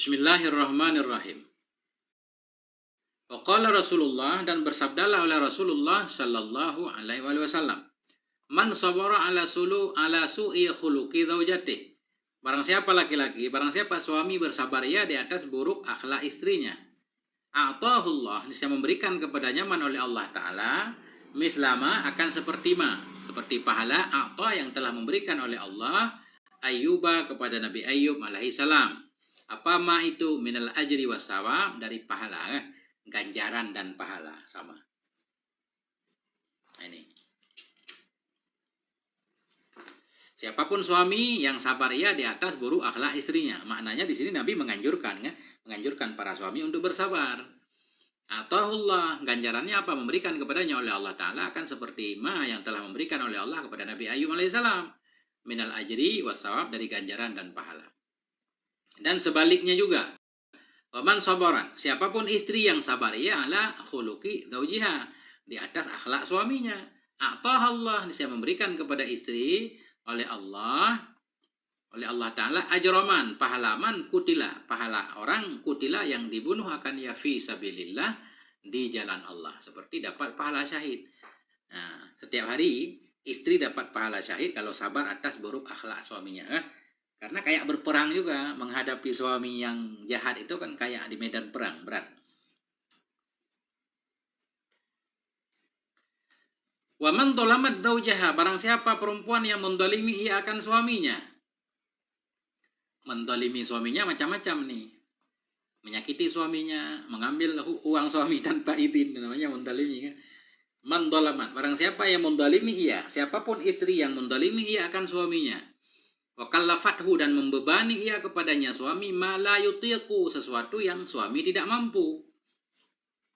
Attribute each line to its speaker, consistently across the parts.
Speaker 1: Bismillahirrahmanirrahim. Waqala Rasulullah, dan bersabdalah oleh Rasulullah sallallahu alaihi wasallam, man sabara ala su'i khuluqi zaujatih. Barang siapa laki-laki, barang siapa suami bersabar ia di atas buruk akhlak istrinya. A'tahullah, niscaya memberikan kepadanya man oleh Allah Ta'ala, mislama akan seperti pahala a'ta yang telah memberikan oleh Allah Ayyuba kepada Nabi Ayyub alaihi salam. Apa ma itu? Minal ajri wassawab, dari pahala, ganjaran dan pahala sama. Ini. Siapapun suami yang sabar ia di atas buruk akhlak istrinya. Maknanya di sini Nabi menganjurkan para suami untuk bersabar. Atahullah, ganjarannya apa? Memberikan kepadanya oleh Allah Ta'ala akan seperti ma yang telah memberikan oleh Allah kepada Nabi Ayyub alaihissalam. Minal ajri wassawab, dari ganjaran dan pahala. Dan sebaliknya juga, waman sabaran, siapapun istri yang sabar ia ala khuluqi zaujiha, di atas akhlak suaminya. A'tahallah, niscaya memberikan kepada istri oleh Allah Ta'ala ajroman, pahalaman kutila, pahala orang kutila yang dibunuh akan ya fi sabilillah, di jalan Allah, seperti dapat pahala syahid. Nah, setiap hari istri dapat pahala syahid kalau sabar atas buruk akhlak suaminya. Karena kayak berperang juga, menghadapi suami yang jahat itu kan kayak di medan perang, berat. Wa man dhalamat zaujaha, barang siapa perempuan yang mendolimi ia akan suaminya. Mendolimi suaminya macam-macam nih. Menyakiti suaminya, mengambil uang suami tanpa izin, namanya mendolimi kan. Man dhalamat, barang siapa yang mendolimi ia, siapapun istri yang mendolimi ia akan suaminya. Wa kallafathu, dan membebani ia kepadanya suami ma la yutiqu, sesuatu yang suami tidak mampu.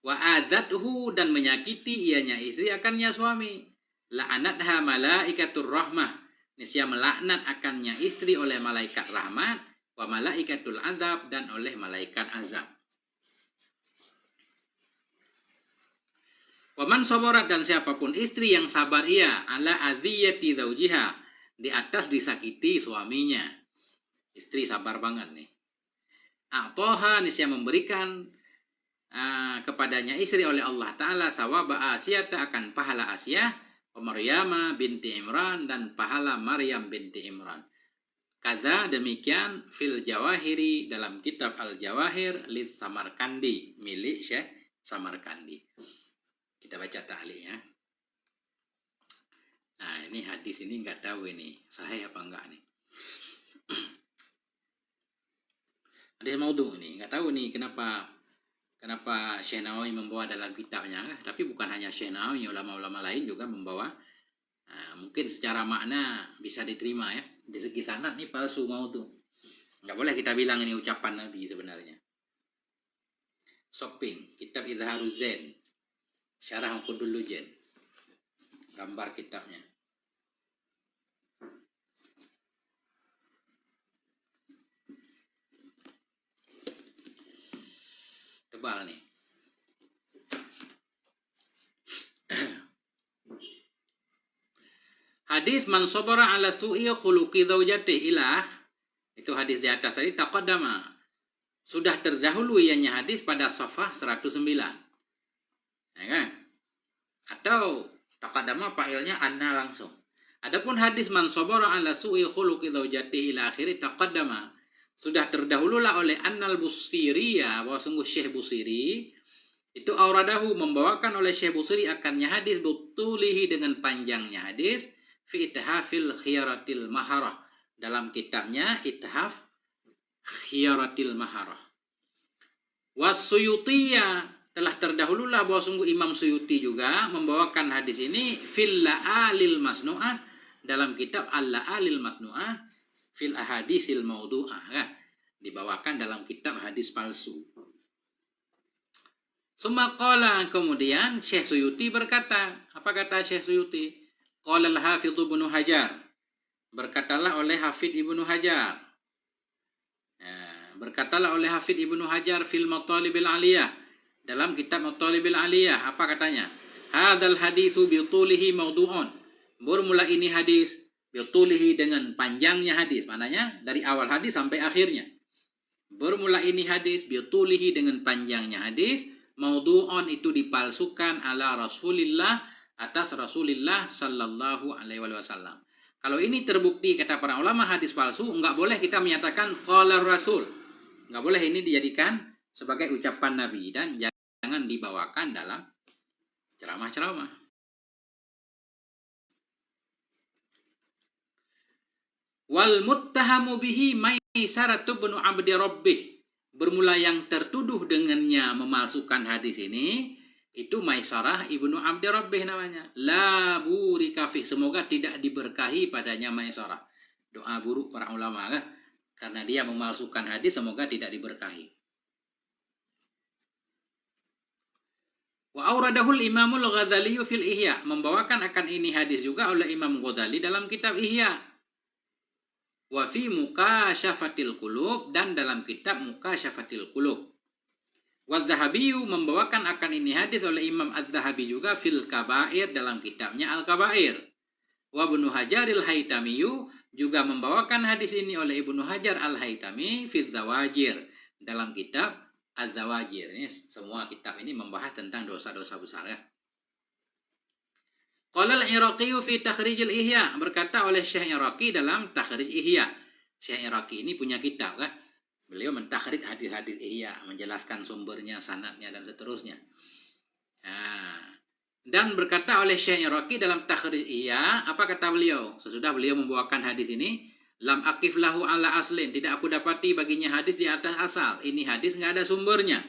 Speaker 1: Wa adzathu, dan menyakiti ianya istri akannya suami. La'anatha malaikatur rahmah, niscaya melaknat akannya istri oleh malaikat rahmat, wa malaikatul azab, dan oleh malaikat azab. Wa man sabarat, dan siapapun istri yang sabar ia ala adziyati zaujiha, di atas disakiti suaminya. Istri sabar banget nih. A'toha, niscaya memberikan kepadanya istri oleh Allah Ta'ala sawaba Asiyata, akan pahala Asiyah, wa Maryama binti Imran, dan pahala Maryam binti Imran. Kaza, demikian fil Jawahiri, dalam kitab Al-Jawahir lis Samarkandi, milik Syekh Samarkandi. Kita baca ta'liqnya. Nah, ini hadis ini nggak tahu ini sahih apa enggak nih. Hadis maudhu nih, nggak tahu nih kenapa Syekh Nawawi membawa dalam kitabnya. Tapi bukan hanya Syekh Nawawi, ulama-ulama lain juga membawa. Mungkin secara makna bisa diterima ya. Di segi sanad nih palsu maudhu. Nggak boleh kita bilang ini ucapan Nabi sebenarnya. Shopping, kitab Izharuz Zain, Syarah Uqudul Lujan, gambar kitabnya. Tebal nih. Hadis man sabara ala su'i khuluqi zaujati ilah, itu hadis di atas tadi, taqaddama, sudah terdahulu ianya hadis pada safhah 109. Ya kan? Atau taqaddama fa'ilnya anna langsung. Adapun hadis man sabara ala su'i khuluqi zaujati ila akhiri taqaddama, sudah terdahululah oleh Annal Busiriya, bahwa sungguh Syekh Busiri itu auradahu, membawakan oleh Syekh Busiri akannya hadis butulihi, dengan panjangnya hadis, fi ithafil khiyaratil maharah, dalam kitabnya Ithaf Khiyaratil Maharah. Wasuyutiyya, telah terdahululah bahwa sungguh Imam Suyuti juga membawakan hadis ini fil la'alil masnu'ah, dalam kitab Al-La'alil Masnu'ah fil ahadisil maudhu'ah, ya, dibawakan dalam kitab hadis palsu. Summa qala, kemudian Syekh Suyuti berkata, apa kata Syekh Suyuti? Qala al-Hafidz Ibnu Hajar, berkatalah oleh Hafidz Ibnu Hajar. Berkatalah oleh Hafidz Ibnu Hajar fil Matalibil Aliyah, dalam kitab Matalibil Aliyah, apa katanya? Hadzal haditsu bi tulihi maudhu'un. Bermula ini hadis bi tulihi, dengan panjangnya hadis, maknanya dari awal hadis sampai akhirnya. Bermula ini hadis bitulihi dengan panjangnya hadis, maudhu'on itu dipalsukan ala Rasulillah atas Rasulillah sallallahu alaihi wasallam. Kalau ini terbukti kata para ulama hadis palsu, enggak boleh kita menyatakan qala Rasul. Enggak boleh ini dijadikan sebagai ucapan Nabi dan jangan dibawakan dalam ceramah-ceramah. Wal muttahamu bihi Maisaratu bin Abdi Rabbih. Bermula yang tertuduh dengannya memalsukan hadis ini itu Maisarah ibnu Abdi Rabbih namanya. La burika fih, semoga tidak diberkahi padanya Maisarah. Doa buruk para ulama kan? Karena dia memalsukan hadis, semoga tidak diberkahi. Wa auradahul Imamul Ghazali fil Ihya, membawakan akan ini hadis juga oleh Imam Ghazali dalam kitab Ihya. Wa fi Mukasyafatil Qulub, dan dalam kitab Mukasyafatil Qulub. Wa Zahabiyu, membawakan akan ini hadis oleh Imam Az-Zahabi juga fil Kabair, dalam kitabnya Al-Kabair. Wa Ibnu Hajaril Haitamiyu, juga membawakan hadis ini oleh Ibnu Hajar Al-Haitami fil Zawajir, dalam kitab Az-Zawajir. Ini semua kitab ini membahas tentang dosa-dosa besar ya. Qala al-Iraqi fi Takhrijil Ihya, berkata oleh Syekh Iraqi dalam Takhrij Ihya. Syekh Iraqi ini punya kitab kan. Beliau mentakhrij hadis-hadis Ihya, menjelaskan sumbernya, sanadnya dan seterusnya. Nah, dan berkata oleh Syekh Iraqi dalam Takhrij Ihya, apa kata beliau? Sesudah beliau membawakan hadis ini, lam aqif lahu ala aslin, tidak aku dapati baginya hadis di atas asal. Ini hadis enggak ada sumbernya.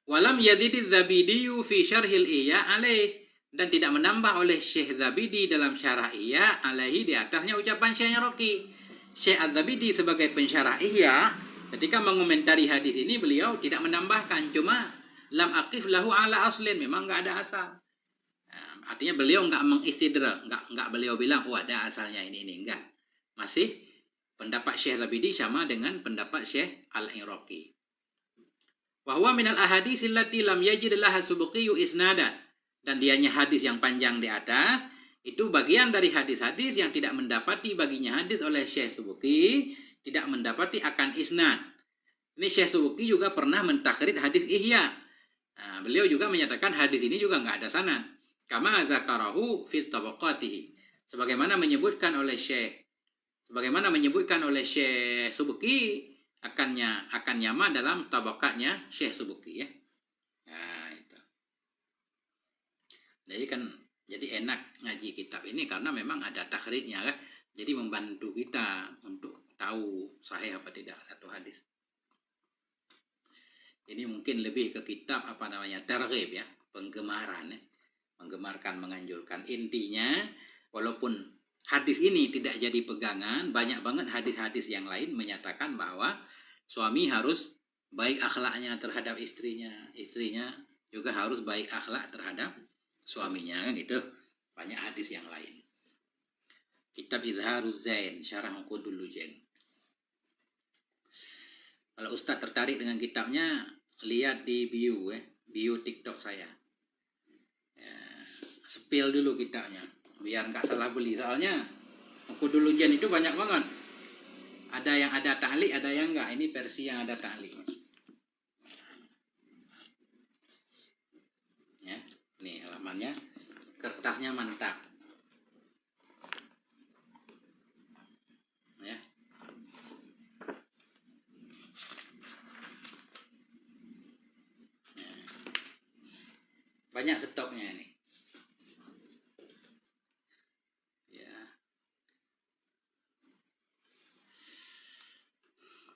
Speaker 1: Walam yazididz Zabidiyu fi syarhil Ihya alaih, dan tidak menambah oleh Syekh Zabidi dalam syarah Ihya alaihi, di atasnya ucapan Syekh Iraqi. Syekh Az-Zabidi sebagai pensyarah Ihya ketika mengomentari hadis ini beliau tidak menambahkan, cuma lam aqif lahu ala aslin, memang enggak ada asal. Nah, artinya beliau enggak mengistidrak, enggak beliau bilang oh ada asalnya ini enggak. Masih pendapat Syekh Zabidi sama dengan pendapat Syekh Al-Iraqi. Wa huwa minal ahaditsil lati lam yajid laha subqiyyu isnadan, dan dianya hadis yang panjang di atas itu bagian dari hadis-hadis yang tidak mendapati baginya hadis oleh Syekh Subki, tidak mendapati akan isnad. Ini Syekh Subki juga pernah mentakhrij hadis Ihya. Nah, beliau juga menyatakan hadis ini juga enggak ada sanad. Kama zakarahu fi tabaqatihi, sebagaimana menyebutkan oleh Syekh Subki akan nyama dalam tabaqatnya Syekh Subki ya. Nah, itu. Jadi enak ngaji kitab ini karena memang ada takhrijnya kan. Jadi membantu kita untuk tahu sahih apa tidak satu hadis. Ini mungkin lebih ke kitab targhib ya, penggemaran ya. Menggemarkan, menganjurkan. Intinya walaupun hadis ini tidak jadi pegangan, banyak banget hadis-hadis yang lain menyatakan bahwa suami harus baik akhlaknya terhadap istrinya, istrinya juga harus baik akhlak terhadap suaminya kan, itu banyak hadis yang lain. Kitab Izharuz Zain, Syarah Uqudul Lujain. Kalau Ustadz tertarik dengan kitabnya, lihat di bio TikTok saya. Ya, spill dulu kitabnya biar nggak salah beli, soalnya Uqudul Lujain itu banyak banget. Ada yang ada ta'liq, ada yang enggak. Ini versi yang ada ta'liq. Ya, nih halamannya, kertasnya mantap. Ya. Banyak stoknya nih.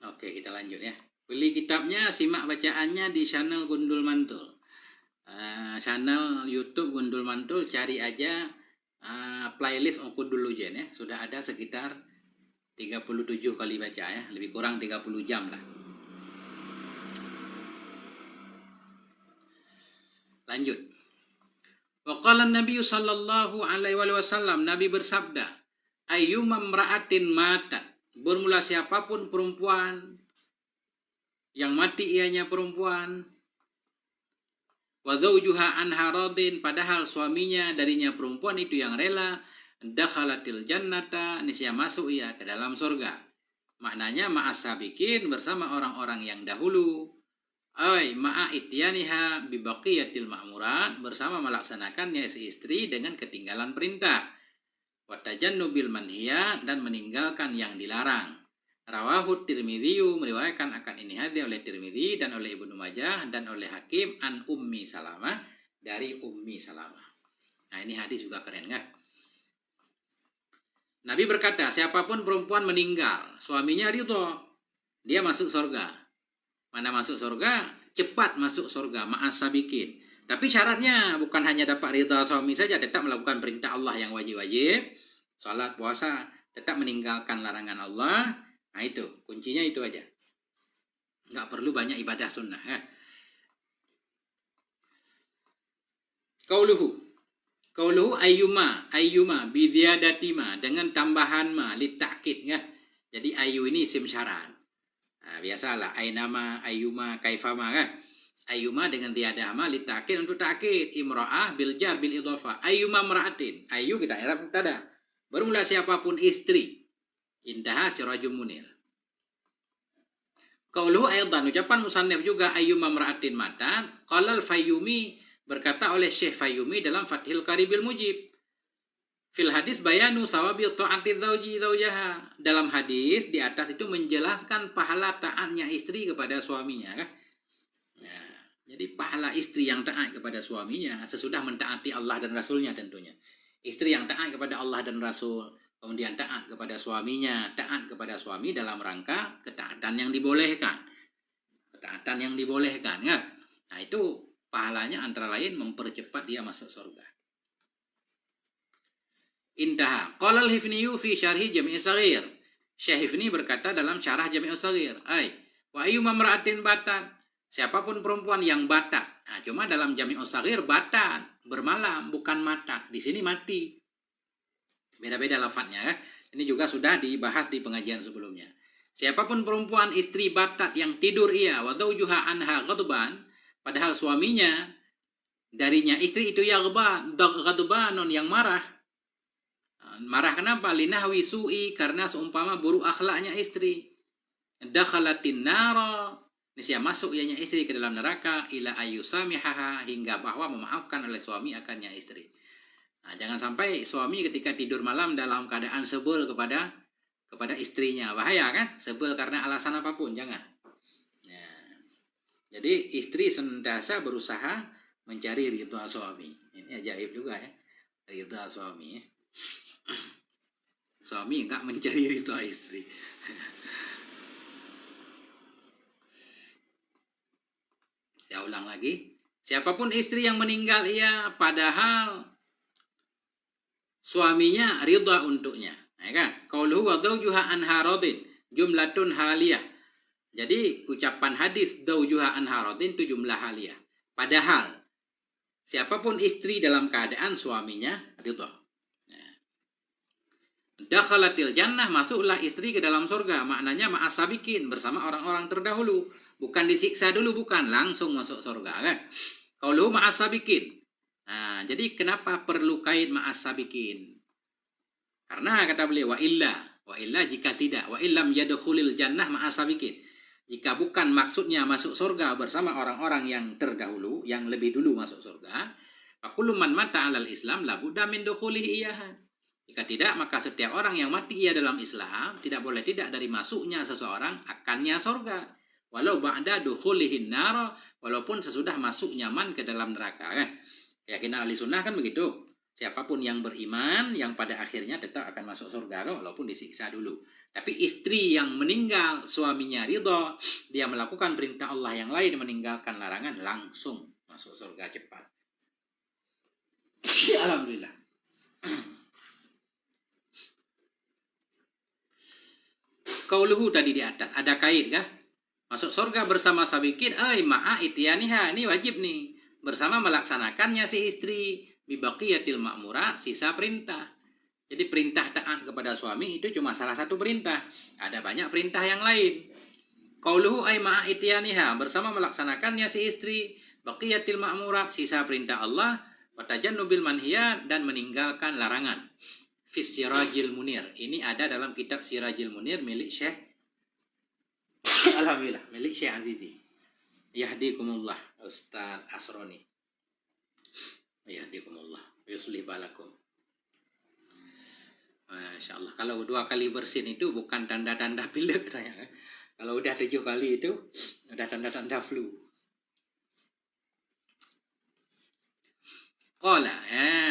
Speaker 1: Oke, kita lanjut ya. Beli kitabnya, simak bacaannya di channel Gundul Mantul. Channel YouTube Gundul Mantul, cari aja playlist Uqudul Lujain ya. Sudah ada sekitar 37 kali baca ya, lebih kurang 30 jam lah. Lanjut. Wa qala Nabi sallallahu alaihi wasallam, Nabi bersabda, ayyuma imra'atin matat, bermula siapapun perempuan yang mati ianya perempuan, wa zawjuha anha radin, padahal suaminya darinya perempuan itu yang rela, dakhalatil jannata, niscaya masuk ia ke dalam surga. Maknanya ma'as sabiqin, bersama orang-orang yang dahulu. Ay ma'a ityaniha bi baqiyatil ma'murat, bersama melaksanakannya si istri dengan ketinggalan perintah. Wa tajannubil manhiya, dan meninggalkan yang dilarang. Rawahu Tirmidzi, meriwayatkan akan ini hadis oleh Tirmidzi dan oleh Ibnu Majah dan oleh Hakim an Ummi Salamah, dari Ummi Salamah. Nah, ini hadis juga keren kan? Nabi berkata, siapapun perempuan meninggal, suaminya ridho, dia masuk surga. Mana masuk surga? Cepat masuk surga, ma'as sabiqin. Tapi syaratnya bukan hanya dapat ridha suami saja, tetap melakukan perintah Allah yang wajib-wajib, salat, puasa, tetap meninggalkan larangan Allah. Nah itu, kuncinya itu aja. Nggak perlu banyak ibadah sunnah. Ya. Qauluhu ayyuma bidziyadatima, dengan tambahan ma litakid ya. Jadi ayu ini isim syarat. Nah, biasalah ainama, ayyuma, kaifama kan. Ayyuma dengan tiada ma litakid, untuk takid. Imra'ah bil jar bil idhofah. Ayyuma mar'atin. Ayu kita i'rab mubtada. Bermula siapapun istri. Intaha sirajum munir. Qauluhu aidan, ucapan musannif juga ayyuma mar'atin matan. Qalal Fayyumi, berkata oleh Syekh Fayyumi dalam Fathil Qaribil Mujib. Fil hadis bayanu sawabi ta'ati zaujaha. Dalam hadis di atas itu menjelaskan pahala taatnya istri kepada suaminya kan. Nah, jadi pahala istri yang taat kepada suaminya sesudah mentaati Allah dan Rasulnya tentunya. Istri yang taat kepada Allah dan Rasul, kemudian taat kepada suaminya, taat kepada suami dalam rangka ketaatan yang dibolehkan. Ketaatan yang dibolehkan ya. Nah, itu pahalanya antara lain mempercepat dia masuk surga. Intaha. Qala al-Hifniyu fi syarhi Jami' as-Saghir. Syekh Hifni berkata dalam syarah Jami' as-Saghir, wa ayyuma mar'atin batan, siapapun perempuan yang batat. Nah, cuma dalam Jami' as-Saghir batat, bermalam, bukan matat. Di sini mati. Beda-beda lafadznya ya. Ini juga sudah dibahas di pengajian sebelumnya. Siapapun perempuan istri batat yang tidur ia wa zawjuha anha ghadban, padahal suaminya darinya istri itu ghadbanun, yang marah. Marah kenapa? Linahwi su'i, karena seumpama buruk akhlaknya istri. Dakhalatin nara, niscaya masuk ianya istri ke dalam neraka, ila ayyusamihaha, hingga bahwa memaafkan oleh suami akannya istri. Nah, jangan sampai suami ketika tidur malam dalam keadaan sebel kepada istrinya. Bahaya kan? Sebel karena alasan apapun, jangan. Jadi istri senantiasa berusaha mencari ridha suami. Ini ajaib juga ya, ridha suami ya. Suami enggak mencari ridha istri. Ya, ulang lagi. Siapapun istri yang meninggal ia padahal suaminya ridha untuknya. Ya kan? Qauluhu wa zawjuha anha radin, jumlatun haliyah. Jadi ucapan hadis zawjuha anha radin itu jumlah haliyah. Padahal siapapun istri dalam keadaan suaminya ridha. Dakhalatil jannah, masuklah istri ke dalam surga. Maknanya ma'as sabiqin, bersama orang-orang terdahulu. Bukan disiksa dulu, bukan langsung masuk surga kan. Qauluhu ma'as sabiqin. Nah, jadi kenapa perlu kait ma'as sabiqin? Karena kata beliau wa illa jika tidak, wa illam yadkhulil jannah ma'as sabiqin. Jika bukan maksudnya masuk surga bersama orang-orang yang terdahulu, yang lebih dulu masuk surga, fakullu man mata 'alal Islam la budda min dukhulihi iyaha. Jika tidak, maka setiap orang yang mati ia dalam Islam tidak boleh tidak dari masuknya seseorang akannya surga. Walau ba'da dukhulihin nar, walaupun sesudah masuk nyaman ke dalam neraka. Keyakinan ahli sunnah kan begitu. Siapapun yang beriman, yang pada akhirnya tetap akan masuk surga walaupun disiksa dulu. Tapi istri yang meninggal, suaminya ridha, dia melakukan perintah Allah yang lain, meninggalkan larangan, langsung masuk surga cepat. Alhamdulillah. Qauluhu tadi di atas, ada kait kah? Masuk surga bersama sabiqin, ma'a ityaniha, ini wajib nih. Bersama melaksanakannya si istri, bibaqiyatil ma'murat, sisa perintah. Jadi perintah taat kepada suami itu cuma salah satu perintah. Ada banyak perintah yang lain. Qauluhu ma'a ityaniha, bersama melaksanakannya si istri, baqiyatil ma'murat, sisa perintah Allah, wa tajannubil manhiyat, dan meninggalkan larangan. Fis Sirajil Munir. Ini ada dalam kitab Sirajil Munir milik Syekh alhamdulillah, milik Syekh Azizi. Yahdikumullah, Ustaz Asroni. Yahdikumullah, yuslih balakum. Masya Allah. Kalau 2 kali bersin itu bukan tanda-tanda pilek katanya. Kalau udah 7 kali itu udah tanda-tanda flu. Qala,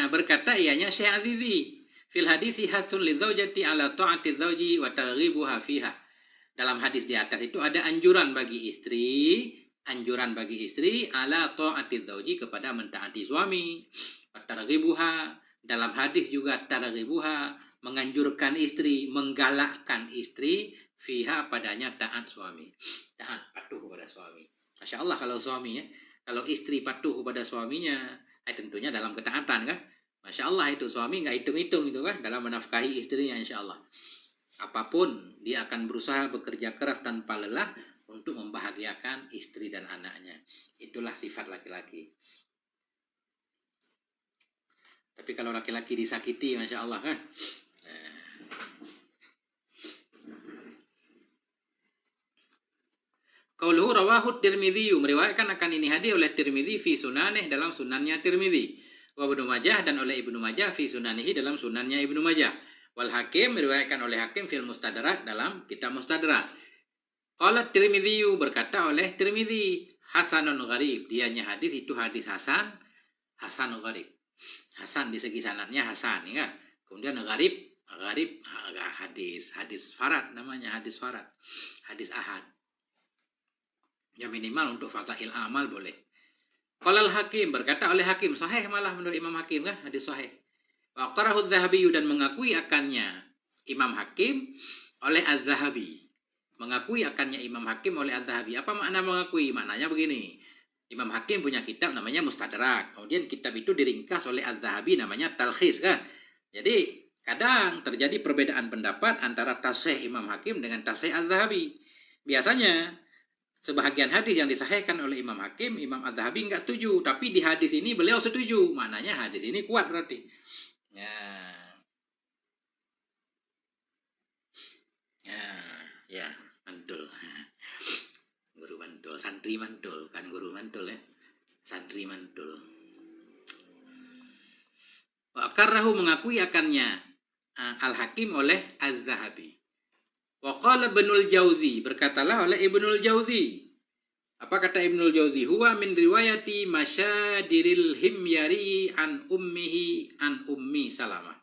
Speaker 1: berkata ianya Syekh Azizi, fil hadisi hasun lidzaujati ala ta'ati dzauji wa targhibuha fiha. Dalam hadis di atas itu ada anjuran bagi istri ala ta'ati dzauji, kepada mentaati suami. Wa targhibuha, dalam hadis juga targhibuha, menganjurkan istri, menggalakkan istri, fiha, padanya taat suami. Taat, patuh kepada suami. Masya Allah kalau suami ya, kalau istri patuh kepada suaminya, tentunya dalam ketaatan kan. Masya Allah itu suami nggak hitung-hitung itu kan dalam menafkahi istrinya, insya Allah. Apapun dia akan berusaha bekerja keras tanpa lelah untuk membahagiakan istri dan anaknya. Itulah sifat laki-laki. Tapi kalau laki-laki disakiti, Masya Allah kan. Qauluhu rawahu Tirmidzi, meriwayatkan akan ini hadis oleh Tirmidzi fi sunanih, dalam sunannya Tirmidzi. Wa Ibnu Majah, dan oleh Ibnu Majah fi sunanihi, dalam sunannya Ibnu Majah. Wal Hakim, meriwayatkan oleh Hakim fil Mustadrak, dalam kitab Mustadrak. Qala Tirmidzi, berkata oleh Tirmidzi, hasanun gharib, dianya hadis itu hadis hasan, hasan gharib. Hasan di segi sanadnya hasan ya. Kemudian gharib hadis farad namanya, hadis farad, hadis ahad. Ya minimal untuk fadail amal boleh. Qalal Hakim, berkata oleh Hakim, sahih malah menurut Imam Hakim kan, hadis sahih. Wa qarahu Az-Zahabi, dan mengakui akannya Imam Hakim oleh Az-Zahabi. Mengakui akannya Imam Hakim oleh Az-Zahabi. Apa makna mengakui? Maknanya begini. Imam Hakim punya kitab namanya Mustadrak. Kemudian kitab itu diringkas oleh Az-Zahabi namanya Talkhis kan. Jadi kadang terjadi perbedaan pendapat antara tasih Imam Hakim dengan tasih Az-Zahabi. Biasanya sebahagian hadis yang disahihkan oleh Imam Hakim, Imam Az-Zahabi enggak setuju, tapi di hadis ini beliau setuju. Maknanya hadis ini kuat berarti. Ya, mantul. Guru mantul, santri mantul, kan guru mantul ya. Santri mantul. Wa qarrahu, mengakui akannya Al-Hakim oleh Az-Zahabi. Wa qala Ibnul Jauzi, berkatalah oleh Ibnul Jauzi. Apa kata Ibnul Jauzi? Huwa min riwayati Masyadiril Himyari an ummihi an ummi Salamah.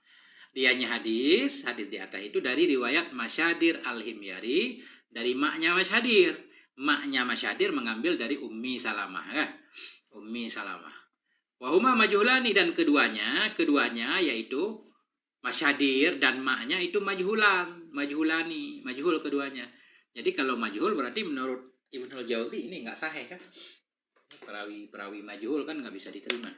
Speaker 1: Dianya hadis di atas itu dari riwayat Masyadir al-Himyari, dari maknya Masyadir. Maknya Masyadir mengambil dari Ummi Salamah ya. Ummi Salamah. Wa huma majhulani, dan keduanya yaitu Masyadir dan maknya itu majhulani, majhul keduanya. Jadi kalau majhul berarti menurut Ibnul Jauzi ini enggak sahih kan? Perawi majhul kan enggak bisa diterima.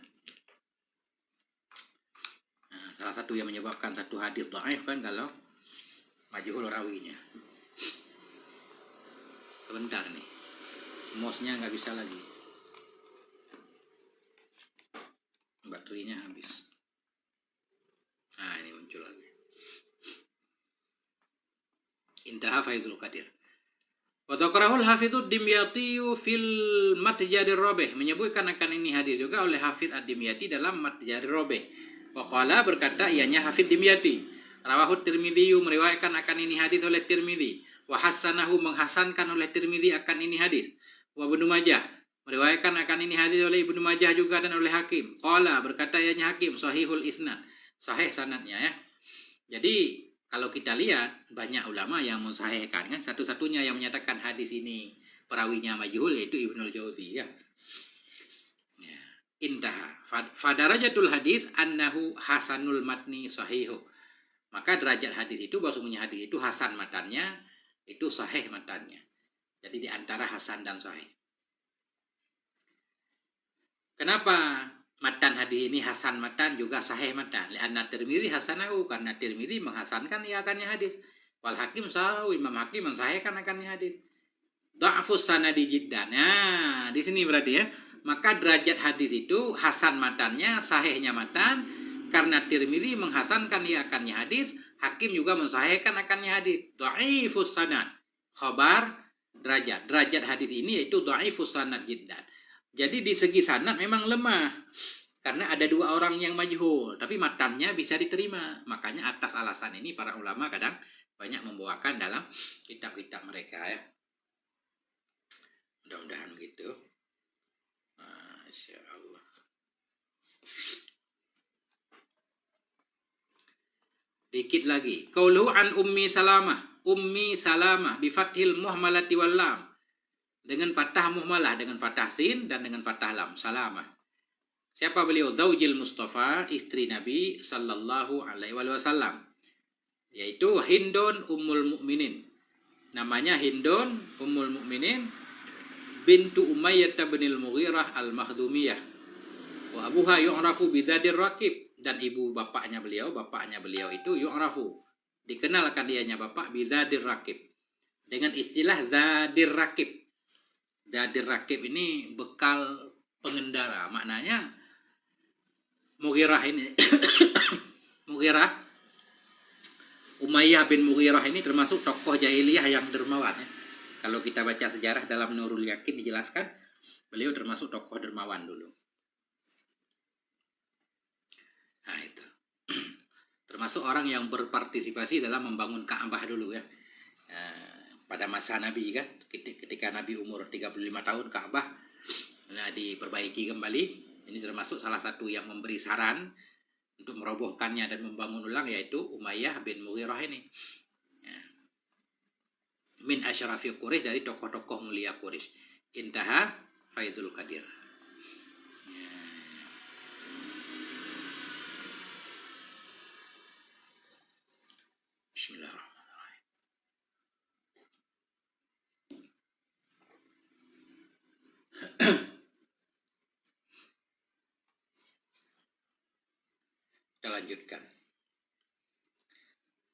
Speaker 1: Nah, salah satu yang menyebabkan satu hadis dhaif kan kalau majhul rawinya. Sebentar nih, mouse-nya nggak bisa lagi, baterainya habis. Nah, ini muncul lagi. Intaha Faizul Qadir. Wa dzakarahu al-Hafidz ad-Dimyati fil Matjarir Rabih, menyebutkan akan ini hadis juga oleh Hafidz ad-Dimyati dalam Matjarir Rabih. Wa qala, berkata ianya Hafidz Dimyati, rawahu Tirmidzi, meriwayatkan akan ini hadis oleh Tirmidzi. Wa hasanahu, menghasankan oleh Tirmidzi akan ini hadis. Wa Ibnu Majah, meriwayatkan akan ini hadis oleh Ibnu Majah juga dan oleh Hakim. Qala, berkata ianya Hakim, sahihul isnad, sahih sanadnya ya. Jadi kalau kita lihat banyak ulama yang mensahihkan kan, satu-satunya yang menyatakan hadis ini perawinya majhul yaitu Ibnul Jauzi ya. Intaha fadarajatul hadis annahu hasanul matni sahihu. Maka derajat hadis itu, bahwasanya hadis itu hasan matannya, itu sahih matannya. Jadi di antara hasan dan sahih. Kenapa matan hadis ini hasan matan juga sahih matan? Lianna Tirmidzi hasanahu, karena Tirmidzi menghasankan akannya hadis. Wal Hakim sahu, Imam Hakim mensahihkan akannya hadis. Dha'fus sanadi jiddan. Nah, di sini berarti ya. Maka derajat hadis itu hasan matannya, sahihnya matan, karena Tirmidzi menghasankan akannya hadis, Hakim juga mensahihkan akannya hadis. Dhaifus sanad, khabar derajat. Derajat hadis ini yaitu dhaifus sanad jiddan. Jadi di segi sanad memang lemah. Karena ada dua orang yang majhul, tapi matannya bisa diterima. Makanya atas alasan ini para ulama kadang banyak membawakan dalam kitab-kitab mereka ya. Mudah-mudahan begitu. Masya Allah. Dikit lagi. Qauluhu an Ummi Salamah. Ummi Salamah bifathil muhmalati wal lam. Dengan fathah muhmalah, dengan fathah sin dan dengan fathah lam. Salamah. Siapa beliau? Zaujil Mustafa, istri Nabi sallallahu alaihi wasallam. Yaitu Hindun Ummul Mukminin. Namanya Hindun Ummul Mukminin bintu Umayyah bin al-Mughirah al-Makhdumiyah. Wa abuha yu'rafu bidzadir raqib, dan ibu bapaknya beliau itu yu'rafu, dikenalkan dianya bapak bidzadir raqib, dengan istilah zadir raqib. Zadir raqib ini bekal pengendara, maknanya Mughirah ini Mughirah Umayyah bin Mughirah ini termasuk tokoh jahiliyah yang dermawan ya. Kalau kita baca sejarah dalam Nurul Yakin dijelaskan beliau termasuk tokoh dermawan dulu. Nah itu termasuk orang yang berpartisipasi dalam membangun Ka'bah dulu ya. Pada masa Nabi kan, ketika Nabi umur 35 tahun Ka'bah diperbaiki kembali. Ini termasuk salah satu yang memberi saran untuk merobohkannya dan membangun ulang, yaitu Umayyah bin Mughirah ini. Min asyrafi Quraisy, dari tokoh-tokoh mulia Quraisy. Intaha Faidul Qadir. Bismillahirrahmanirrahim. Kita lanjutkan.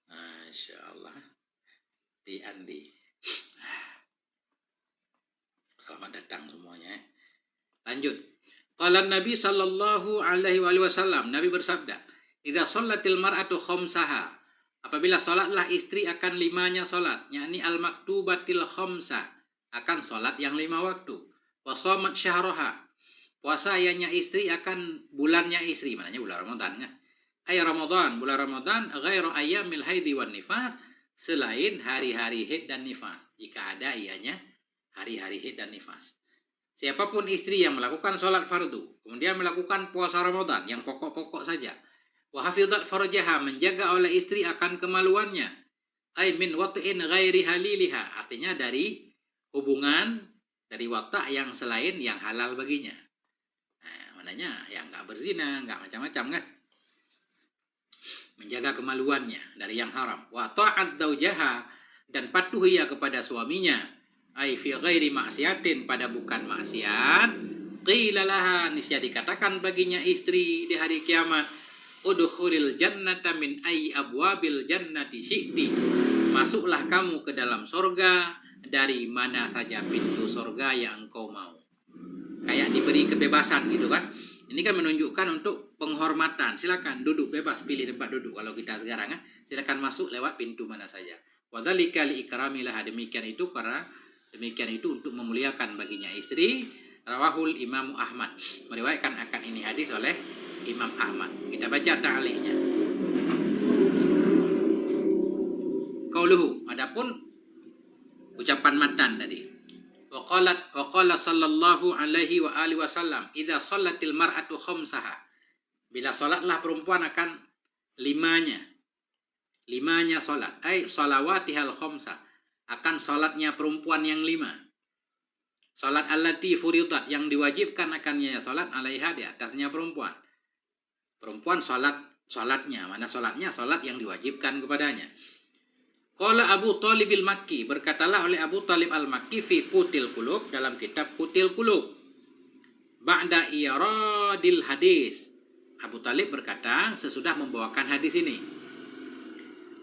Speaker 1: Masya Allah. Di Andi. Selamat datang semuanya. Lanjut. Qala Nabi sallallahu alaihi wasallam. Nabi bersabda, "Idza shallatil mar'atu khamsaha." Apabila salatlah istri akan 5-nya salat, yakni al-maktubatil khamsah, akan salat yang 5 waktu. Wa shamat syahraha. Puasa ianya istri akan bulannya istri, maknanya bulan Ramadan kan. Ay Ramadan, bulan Ramadan, ghairu ayyamil haidi wan nifas, selain hari-hari haid dan nifas. Jika ada ianya hari-hari haid dan nifas. Siapapun istri yang melakukan sholat fardu, kemudian melakukan puasa Ramadan yang pokok-pokok saja, wa hafizat farjaha, menjaga oleh istri akan kemaluannya, ay min wat'in ghairi haliliha, artinya dari hubungan, dari watak yang selain yang halal baginya. Nah, maknanya yang nggak berzina, nggak macam-macam kan. Menjaga kemaluannya dari yang haram. Wa ta'at zaujaha, dan patuh ia kepada suaminya, ai fi ghairi maksiatin, pada bukan maksiat. Qila laha, niscaya dikatakan baginya istri di hari kiamat, udkhulil jannata min ayyi abwabil jannati syi'ti, masuklah kamu ke dalam surga dari mana saja pintu surga yang engkau mau. Kayak diberi kebebasan gitu kan. Ini kan menunjukkan untuk penghormatan. Silakan duduk bebas, pilih tempat duduk. Kalau kita sekarang kan, silakan masuk lewat pintu mana saja. Wa dzalika li ikramilah, demikian itu untuk memuliakan baginya istri. Rawahul Imam Ahmad, meriwayatkan akan ini hadis oleh Imam Ahmad. Kita baca ta'liqnya. Qauluhu, adapun ucapan matan tadi. Wa qala sallallahu alaihi wa alihi wasallam, idza shallatil mar'atu khamsaha, bila salatlah perempuan akan 5-nya salat, ai salawatihal khamsah, akan salatnya perempuan yang 5. Salat allati furidat, yang diwajibkan akannya salat alaiha, di atasnya perempuan. Perempuan salatnya, mana salatnya? Salat yang diwajibkan kepadanya. Qala Abu Talib al-Makki, berkatalah oleh Abu Talib al-Makki fi Qutil Qulub, dalam kitab Qutil Qulub, ba'da iradil hadis. Abu Talib berkata sesudah membawakan hadis ini,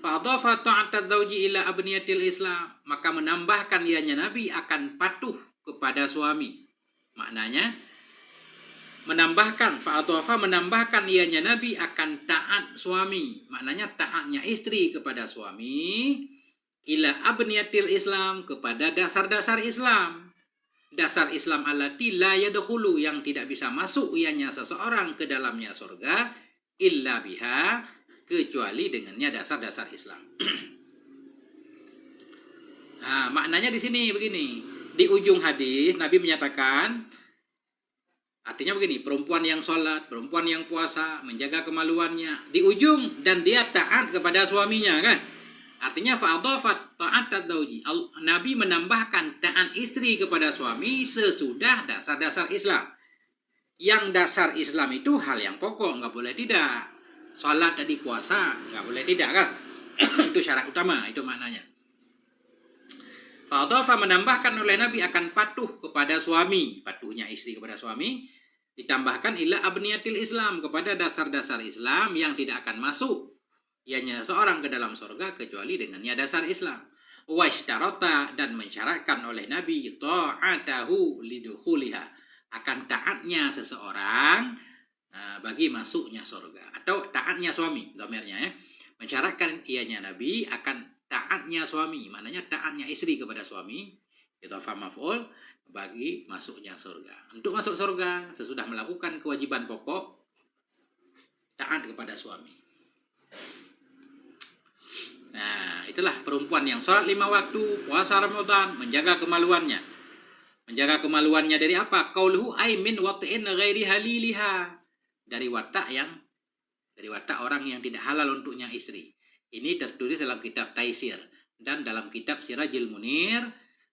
Speaker 1: fa adhafa ta'at zauji ila abniyatil Islam, maka menambahkan ianya Nabi akan patuh kepada suami. Maknanya menambahkan ianya Nabi akan taat suami, maknanya taatnya istri kepada suami ila abniyatil Islam, kepada dasar-dasar Islam. Dasar Islam allati la yadkhulu, yang tidak bisa masuk ianya seseorang ke dalamnya surga illa biha, kecuali dengannya dasar-dasar Islam. Nah, maknanya di sini begini. Di ujung hadis Nabi menyatakan, artinya begini, perempuan yang sholat, perempuan yang puasa, menjaga kemaluannya, di ujung dan dia taat kepada suaminya, kan? Artinya fa'adhafat ta'at zauji. Nabi menambahkan taat istri kepada suami sesudah dasar-dasar Islam. Yang dasar Islam itu hal yang pokok, nggak boleh tidak. Salat tadi, puasa, nggak boleh tidak, kan? Itu syarat utama, itu maknanya. Fa'adhafa, menambahkan oleh Nabi akan patuh kepada suami, patuhnya istri kepada suami, ditambahkan ila abniyatil Islam, kepada dasar-dasar Islam yang tidak akan masuk ianya seorang ke dalam surga kecuali dengannya dasar Islam. Washtarata, dan mensyaratkan oleh Nabi ta'atahu lidukhuliha, akan taatnya seseorang bagi masuknya surga, atau taatnya suami, dhamirnya ya. Mensyaratkan ianya Nabi akan taatnya suami, maknanya taatnya istri kepada suami, itu maf'ul, bagi masuknya surga. Untuk masuk surga sesudah melakukan kewajiban pokok, taat kepada suami. Nah, itulah perempuan yang sholat 5 waktu, puasa Ramadan, menjaga kemaluannya. Menjaga kemaluannya dari apa? Qauluhu ay min wat'in ghairi haliliha. Dari watak orang yang tidak halal untuknya istri. Ini tertulis dalam kitab Taisir dan dalam kitab Sirajil Munir.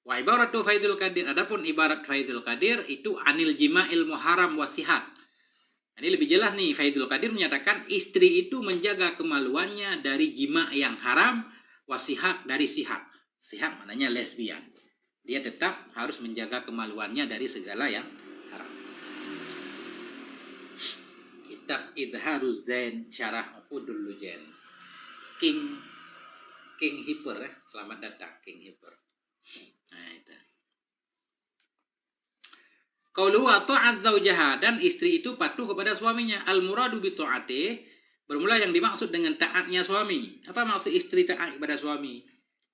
Speaker 1: Wa ibaratu Faidul Qadir. Adapun ibarat Faidul Qadir itu anil jima'il muharam wasihat. Ini lebih jelas nih, Faidul Qadir menyatakan istri itu menjaga kemaluannya dari jima yang haram, wasihat dari sihat. Sihat maknanya lesbian. Dia tetap harus menjaga kemaluannya dari segala yang haram. Kitab Idharuz Zain Syarah Uqudul Lujain. King Hipper, selamat datang King Hipper. Nah, itu. Qauluhu ta'at zaujaha, dan istri itu patuh kepada suaminya. Al-muradu bi ta'ati, bermula yang dimaksud dengan taatnya suami. Apa maksud istri taat kepada suami?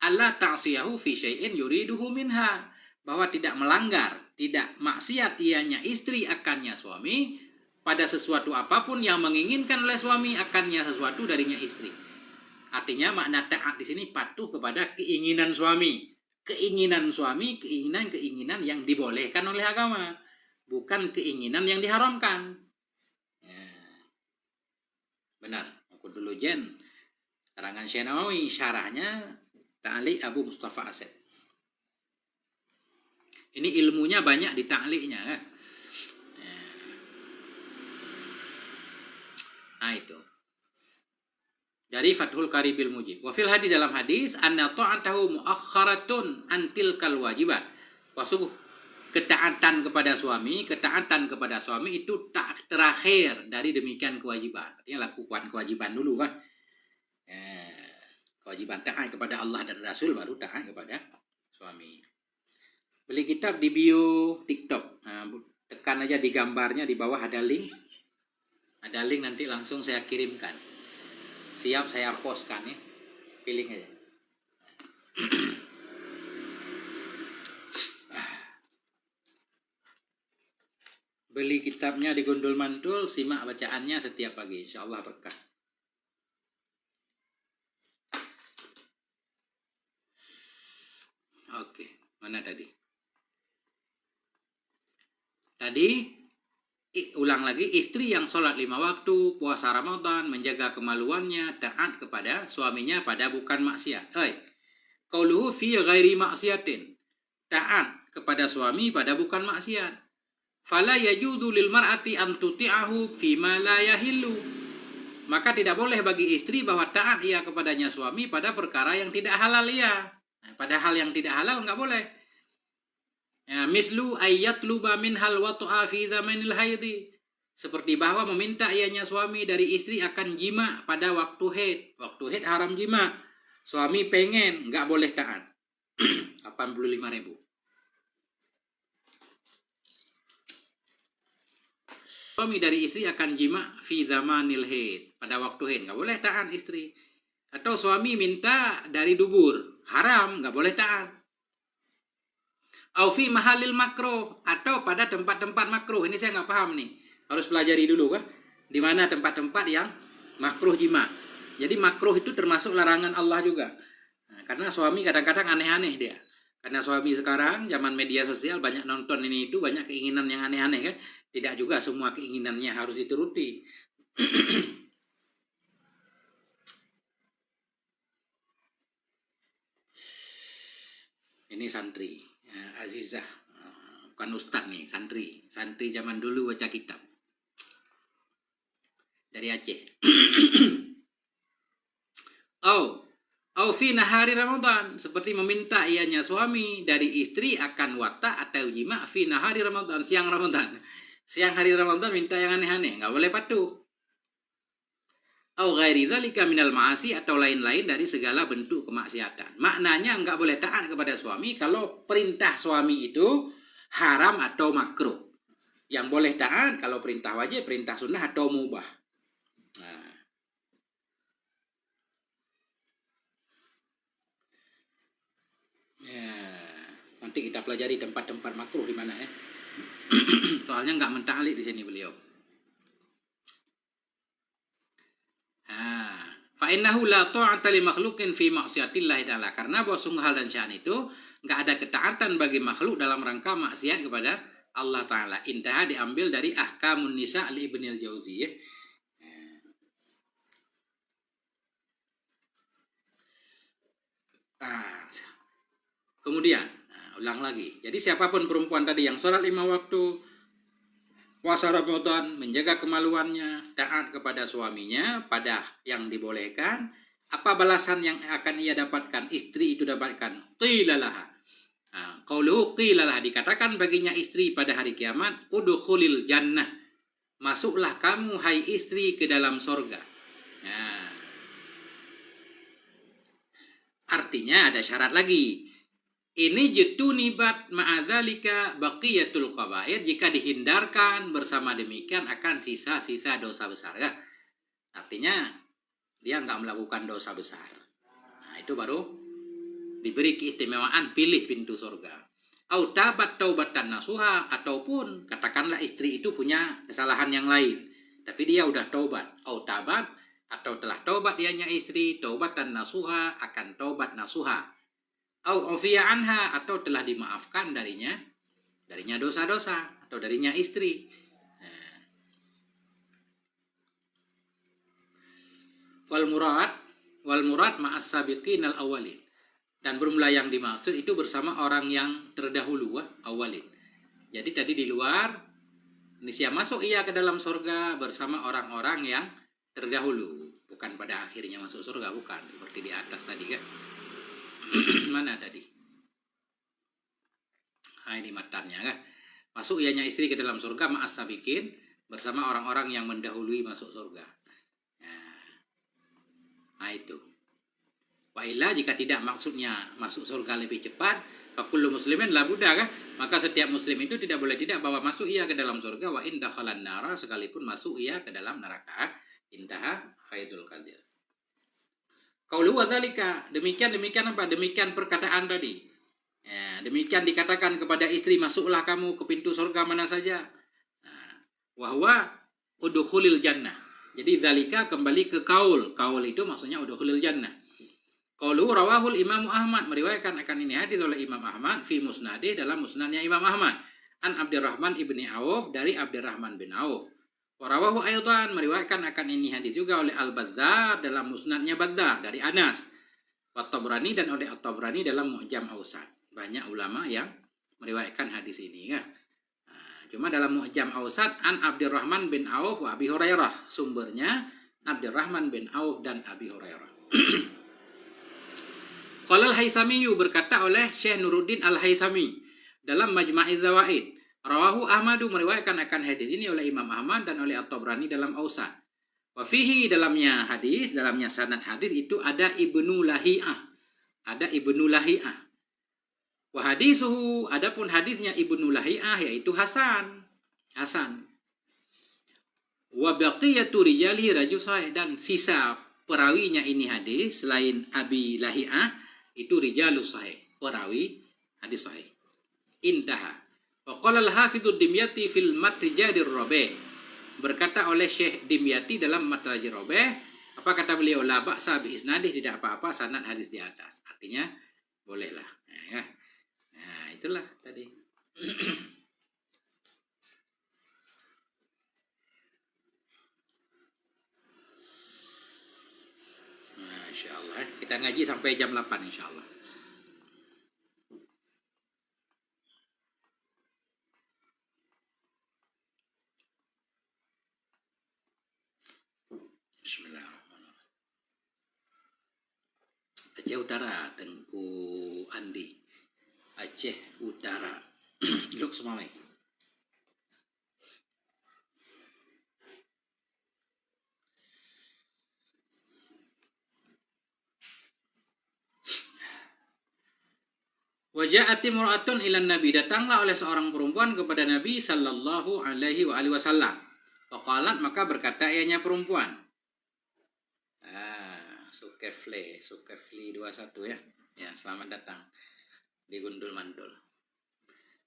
Speaker 1: Allah ta'siyahu fi syai'in yuriduhu minha, bahwa tidak melanggar, tidak maksiat ianya istri akannya suami pada sesuatu apapun yang menginginkan oleh suami akannya sesuatu darinya istri. Artinya makna taat di sini patuh kepada keinginan suami. Keinginan suami, keinginan yang dibolehkan oleh agama, bukan keinginan yang diharamkan. Ya. Benar. Aku dulu Jen. Terangan Syekh Nawawi, syarahnya Ta'liq Abu Mustafa Asad. Ini ilmunya banyak di ta'liqnya, kan? Ya. Nah itu. Dari Fathul Qaribil Mujib. Wa fil hadis, dalam hadis, anna ta'atahu muakharatun antil kal wajibat. Wasuh, ketaatan kepada suami itu tak terakhir dari demikian kewajiban. Artinya lakukan kewajiban dulu, kan? Kewajiban taat kepada Allah dan Rasul, baru taat kepada suami. Beli kitab di bio TikTok. Nah, tekan aja di gambarnya, di bawah ada link. Ada link, nanti langsung saya kirimkan. Siap saya postkan ya. Pilih aja. Beli kitabnya di Gondol Mantul, simak bacaannya setiap pagi. Insyaallah berkah. Oke, mana tadi? Ulang lagi, istri yang sholat 5 waktu, puasa Ramadan, menjaga kemaluannya, taat kepada suaminya pada bukan maksiat. Qauluhu fi ghairi maksiatin, taat kepada suami pada bukan maksiat. Fala yajuzu lil mar'ati an tuti'ahu fi ma la yahillu, maka tidak boleh bagi istri bahwa taat ia kepadanya suami pada perkara yang tidak halal ia. Pada hal yang tidak halal enggak boleh. Ya, mislu ayyatluba minhal watu'a fi zamanil haidi, seperti bahwa meminta ianya suami dari istri akan jima pada waktu haid. Waktu haid haram jima. Suami pengen, enggak boleh taat. 85.000. Suami dari istri akan jima fi zamanil haid, pada waktu haid, enggak boleh taat istri. Atau suami minta dari dubur, haram, nggak boleh taat. Au fi mahalil makruh, atau pada tempat-tempat makruh. Ini saya nggak paham nih, harus pelajari dulu kan, di mana tempat-tempat yang makruh jima. Jadi makruh itu termasuk larangan Allah juga. Nah, karena suami kadang-kadang aneh-aneh dia. Karena suami sekarang zaman media sosial banyak nonton ini itu, banyak keinginan yang aneh-aneh kan. Tidak juga semua keinginannya harus dituruti. Ini santri Azizah, bukan ustadz nih, santri zaman dulu baca kitab dari Aceh. Au fi nahari Ramadan, seperti meminta ianya suami dari istri akan wata atau jima fi nahari Ramadan, siang Ramadan. Siang hari Ramadan minta yang aneh-aneh, nggak boleh patuh. Au ghairi dzalika minal ma'asi, atau lain-lain dari segala bentuk kemaksiatan. Maknanya nggak boleh taat kepada suami kalau perintah suami itu haram atau makruh. Yang boleh taat kalau perintah wajib, perintah sunnah atau mubah. Nah, ya, nanti kita pelajari tempat-tempat makruh di mana ya. Soalnya nggak mentahlik di sini beliau. Fa innahu la ta'ata li makhluqin fi ma'siyatillah ta'ala, karena bahwa sungguh hal dan sya'an itu enggak ada ketaatan bagi makhluk dalam rangka maksiat kepada Allah Ta'ala. Intaha diambil dari Ahkamun Nisa li Ibnil Jauzi ya. Kemudian ulang lagi. Jadi siapapun perempuan tadi yang sholat 5 waktu, puasa Ramadan, menjaga kemaluannya, taat kepada suaminya pada yang dibolehkan, apa balasan yang akan ia dapatkan, istri itu dapatkan? Qilalaha. Qauluhu qilalaha, dikatakan baginya istri pada hari kiamat, udkhulil jannah, masuklah kamu hai istri ke dalam sorga. Nah, artinya ada syarat lagi. Ini jutunibat ma'adzalika baqiyatul qabair, jika dihindarkan bersama demikian akan sisa-sisa dosa besar ya. Artinya dia nggak melakukan dosa besar. Nah, itu baru diberi keistimewaan pilih pintu surga. Au tabat taubatan nasuha, ataupun katakanlah istri itu punya kesalahan yang lain, tapi dia udah taubat. Au tabat, atau telah taubat dianya istri, taubatan nasuha, akan taubat nasuha. Au ufiya anha, atau telah dimaafkan darinya dosa-dosa, atau darinya istri. Wal murad ma'as sabiqin al awalin, dan bermula yang dimaksud itu bersama orang yang terdahulu awalin. Jadi tadi di luar nisya masuk ia ke dalam surga bersama orang-orang yang terdahulu, bukan pada akhirnya masuk surga, bukan seperti di atas tadi kan. Mana tadi? Ini matannya kan. Masuk ianya istri ke dalam surga ma'as sabiqin, bersama orang-orang yang mendahului masuk surga. Nah itu. Wa illa, jika tidak maksudnya masuk surga lebih cepat, fakullu muslimin la budda kan, maka setiap muslim itu tidak boleh tidak bahwa masuk ia ke dalam surga, wa in dakhalan nara, sekalipun masuk ia ke dalam neraka. Intaha Faidul Qadir. Qaulu wa dzalika, demikian apa? Demikian perkataan tadi. Ya, demikian dikatakan kepada istri, masuklah kamu ke pintu surga mana saja. Wa huwa udkhulil jannah. Jadi dzalika kembali ke kaul. Kaul itu maksudnya udkhulil jannah. Qaulu rawahul Imam Ahmad, meriwayatkan akan ini hadis oleh Imam Ahmad fi musnadih, dalam musnadnya Imam Ahmad, an Abdurrahman ibni Auf, dari Abdurrahman bin Auf. Warawahu aydan, meriwayatkan akan ini hadis juga oleh Al-Bazzar dalam musnadnya Bazzar dari Anas. Wa Tabrani, dan oleh At-Tabrani dalam Mu'jam Awsat. Banyak ulama yang meriwayatkan hadis ini ya. Cuma dalam Mu'jam Awsat an Abdurrahman bin Auf wa Abi Hurairah, sumbernya Abdurrahman bin Auf dan Abi Hurairah. Qala Al-Haisami, berkata oleh Syekh Nuruddin Al-Haisami dalam Majma'iz Zawaid, rawahu Ahmadu, meriwayatkan akan hadis ini oleh Imam Ahmad dan oleh At-Tabrani dalam Awsat. Wa fihi, dalamnya sanad hadis itu ada Ibnu Lahiyah. Ada Ibnu Lahiyah. Wa hadisuhu, adapun hadisnya Ibnu Lahiyah yaitu Hasan. Wa baqiyatu rijali rajul sahih, dan sisa perawinya ini hadis selain Abi Lahiyah itu rijalus sahih, perawi hadis sahih. Intaha. Wa qala al-hafidz Dimyati fil Matjadir Rabi'. Berkata oleh Syekh Dimyati dalam Matjadir Rabi', apa kata beliau? La ba'sa bi isnadih, tidak apa-apa sanad hadis di atas. Artinya bolehlah. Ya. Nah, itulah tadi. Masya Allah. Kita ngaji sampai jam 8 insya Allah. Bismillahirrahmanirrahim. Aceh Utara, Tengku Andi. Aceh Utara. Luk semua. Waja'ati mur'atun ilan Nabi, datanglah oleh seorang perempuan kepada Nabi sallallahu alaihi wasallam. Faqalat, maka berkata ianya perempuan. Sukefli 21 ya. Ya, selamat datang di Gundul Mandul.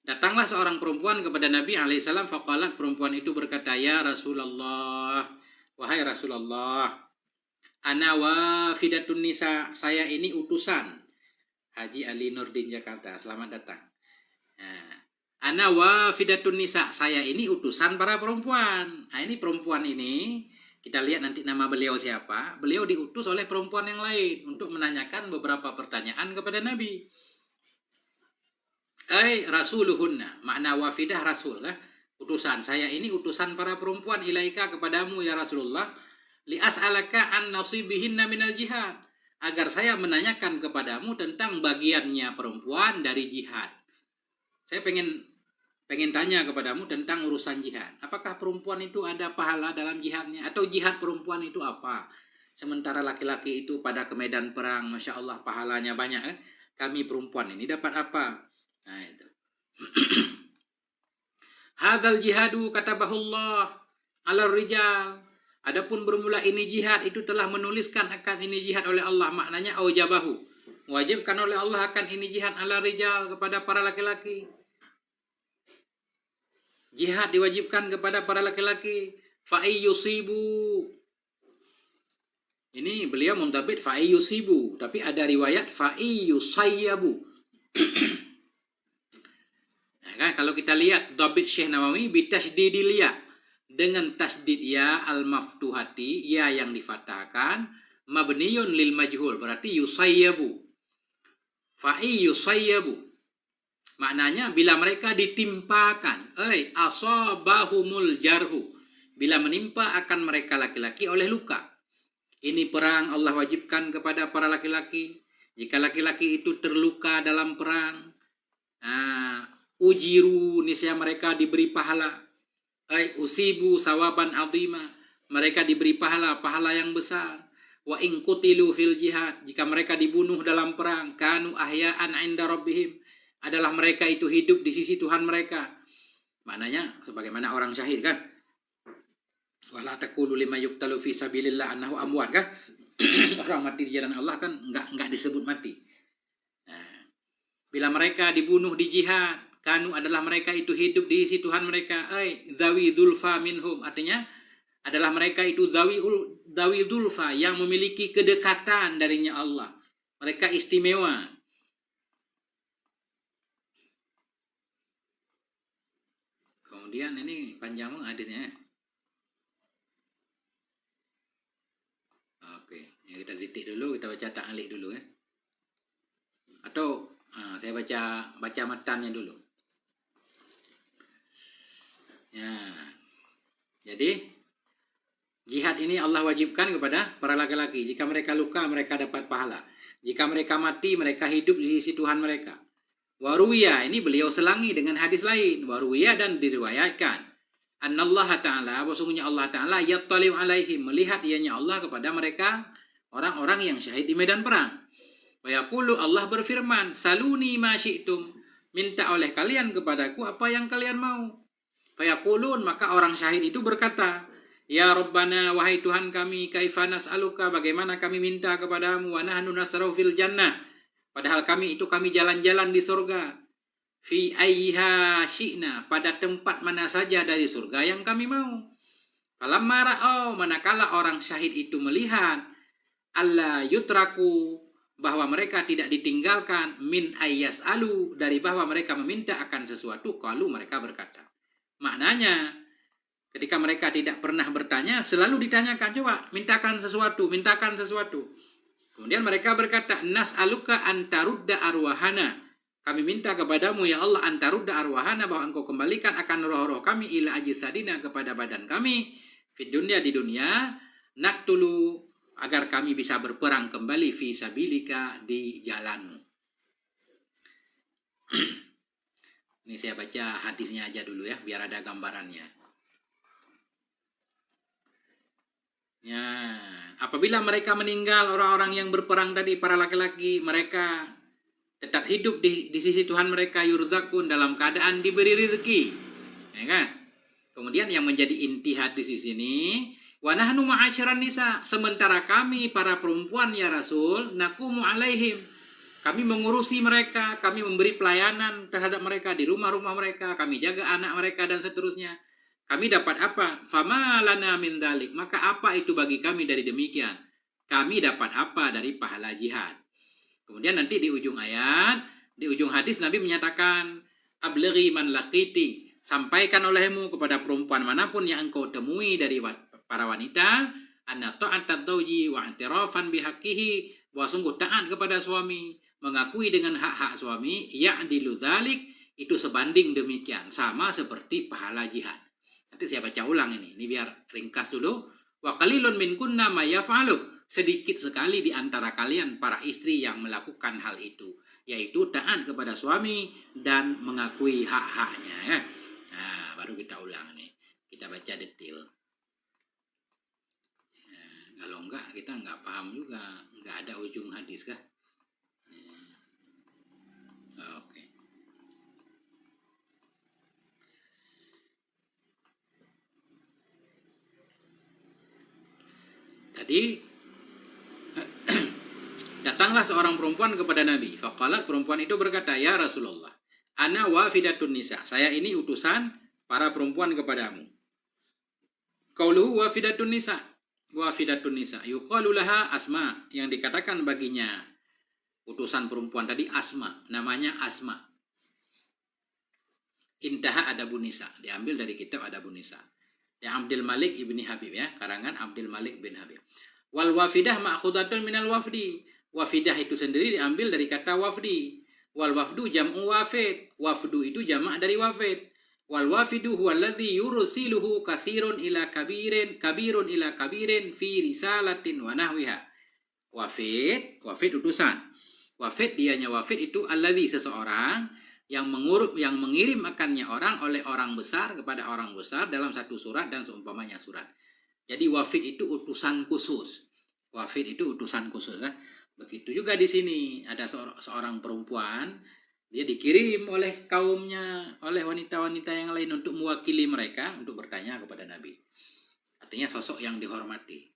Speaker 1: Datanglah seorang perempuan kepada Nabi alaihi salam. Faqalat, perempuan itu berkata, ya Rasulullah, wahai Rasulullah, ana wafidatun nisa, saya ini utusan Haji Ali Nurdin Jakarta, selamat datang. Ana wafidatun nisa, saya ini utusan para perempuan. Nah, ini perempuan ini, kita lihat nanti nama beliau siapa. Beliau diutus oleh perempuan yang lain untuk menanyakan beberapa pertanyaan kepada Nabi. Rasuluhunna, makna wafidah rasul lah. Utusan, saya ini utusan para perempuan ilaika kepadamu ya Rasulullah. Li'as'alaka an nasibihinna minal jihad, agar saya menanyakan kepadamu tentang bagiannya perempuan dari jihad. Saya pengen tanya kepadamu tentang urusan jihad. Apakah perempuan itu ada pahala dalam jihadnya? Atau jihad perempuan itu apa? Sementara laki-laki itu pada ke medan perang, Masya Allah pahalanya banyak. Kami perempuan ini dapat apa? Nah itu. Hadzal jihadu katabahullah ala rijal. Adapun bermula ini jihad, itu telah menuliskan akan ini jihad oleh Allah. Maknanya aujabahu, wajibkan oleh Allah akan ini jihad ala rijal, kepada para laki-laki. Jihad diwajibkan kepada para laki-laki. Fa'iyyusibu, ini beliau muntabit fa'iyyusibu, tapi ada riwayat fa'iyyusayyabu. Nah, kan, kalau kita lihat Dabit Syekh Nawawi bitasdidil ya, dengan tasdid ya al-maftuhati, ya yang difatahkan, mabniyun lil majhul, berarti yusayyabu. Fa'i yusayyabu, maknanya bila mereka ditimpakan, asabahumul jarhu, bila menimpa akan mereka laki-laki oleh luka. Ini perang Allah wajibkan kepada para laki-laki. Jika laki-laki itu terluka dalam perang, ujiru, niscaya mereka diberi pahala. Usibu sawaban azima, mereka diberi pahala yang besar. Wa in qutilu fil jihad, jika mereka dibunuh dalam perang, kanu ahya'an 'inda rabbihim, adalah mereka itu hidup di sisi Tuhan mereka. Maknanya sebagaimana orang syahid kan. Wala taqulu lima yuqtalu fi sabilillah annahu amwat kan. Orang mati di jalan Allah kan enggak disebut mati. Nah, bila mereka dibunuh di jihad, kanu adalah mereka itu hidup di sisi Tuhan mereka. Dhawi dzulfa minhum, artinya adalah mereka itu dhawi dzulfa, yang memiliki kedekatan darinya Allah. Mereka istimewa. Kemudian ini panjang hadisnya. Oke, ya kita titik dulu, kita baca ta'liq dulu ya. Atau saya baca matannya dulu. Ya. Jadi jihad ini Allah wajibkan kepada para laki-laki. Jika mereka luka, mereka dapat pahala. Jika mereka mati, mereka hidup di sisi Tuhan mereka. Waruya, ini beliau selangi dengan hadis lain. Waruya, dan diriwayatkan. Annallaha ta'ala, sesungguhnya Allah ta'ala yattali'u alaihim, melihat ianya Allah kepada mereka, orang-orang yang syahid di medan perang. Wa yaqulu, Allah berfirman, saluni ma syi'tum, minta oleh kalian kepadaku apa yang kalian mau. Fa yaqulun, maka orang syahid itu berkata, ya Rabbana, wahai Tuhan kami, kaifa nas'aluka, bagaimana kami minta kepadamu, wa nahnu nasra'u fil jannah, Padahal kami jalan-jalan di surga. Fi ayyiha syi'na, pada tempat mana saja dari surga yang kami mau. Falamma ra'au, manakala orang syahid itu melihat alla yutraku, bahwa mereka tidak ditinggalkan, min ayyas alu, dari bahwa mereka meminta akan sesuatu, kalau mereka berkata. Maknanya, ketika mereka tidak pernah bertanya, selalu ditanyakan, coba mintakan sesuatu. Kemudian mereka berkata, nas'aluka antarudda arwahana, kami minta kepadamu ya Allah antarudda arwahana, bahwa engkau kembalikan akan roh-roh kami ila ajisadina, kepada badan kami, fid dunya, di dunia, naktulu, agar kami bisa berperang kembali fi sabilika, di jalanmu. Ini saya baca hadisnya aja dulu ya, biar ada gambarannya. Ya, apabila mereka meninggal, orang-orang yang berperang tadi, para laki-laki, mereka tetap hidup di sisi Tuhan mereka, yurzakun, dalam keadaan diberi rezeki, ya kan? Kemudian yang menjadi inti hadis di sini, wa nahnu ma'asyiran nisa, sementara kami para perempuan ya Rasul, naqumu alaihim, kami mengurusi mereka, kami memberi pelayanan terhadap mereka di rumah-rumah mereka, kami jaga anak mereka dan seterusnya. Kami dapat apa? Fama lana min dalik, maka apa itu bagi kami dari demikian? Kami dapat apa dari pahala jihad? Kemudian nanti di ujung ayat, di ujung hadis Nabi menyatakan, ablighi man laqiti, sampaikan olehmu kepada perempuan manapun yang engkau temui dari para wanita, anna ta'atat zawji wa i'tirafan bihaqqihi, bahwa sungguh taat kepada suami, mengakui dengan hak-hak suami, ya'dilu dzalik, itu sebanding demikian, sama seperti pahala jihad. Nanti saya baca ulang ini biar ringkas dulu. Wa qalilun minkunna may yaf'alu, sedikit sekali di antara kalian para istri yang melakukan hal itu, yaitu taat kepada suami dan mengakui hak-haknya ya. Nah, baru kita ulang nih. Kita baca detail. Ya, kalau enggak kita enggak paham juga, enggak ada ujung hadis kah? Oke. Tadi datanglah seorang perempuan kepada Nabi. Faqalat, perempuan itu berkata, ya Rasulullah, ana wafidatun nisa, saya ini utusan para perempuan kepadamu. Qauluhu wafidatun nisa, yuqalu laha Asma, yang dikatakan baginya utusan perempuan tadi Asma, namanya Asma. Intaha Adabun Nisa, diambil dari kitab Adabun Nisa. Ya Abdul Malik ibni Habib ya, karangan Abdul Malik bin Habib. Wal wafidah ma'khudatun minal wafdi. Wafidah itu sendiri diambil dari kata wafdi. Wal wafdu jam'u wafid. Wafdu itu jamak dari wafid. Wal wafidu huwa alladhi yursiluhu kasirun ila kabirin fi risalatin wa nahwiha. Wafid utusan. Wafid dianya wafid itu alladhi, seseorang yang mengirim akannya orang oleh orang besar kepada orang besar dalam satu surat dan seumpamanya surat. Jadi wafid itu utusan khusus. Wafid itu utusan khusus kan? Begitu juga di sini ada seorang perempuan, dia dikirim oleh kaumnya, oleh wanita-wanita yang lain untuk mewakili mereka untuk bertanya kepada Nabi. Artinya sosok yang dihormati.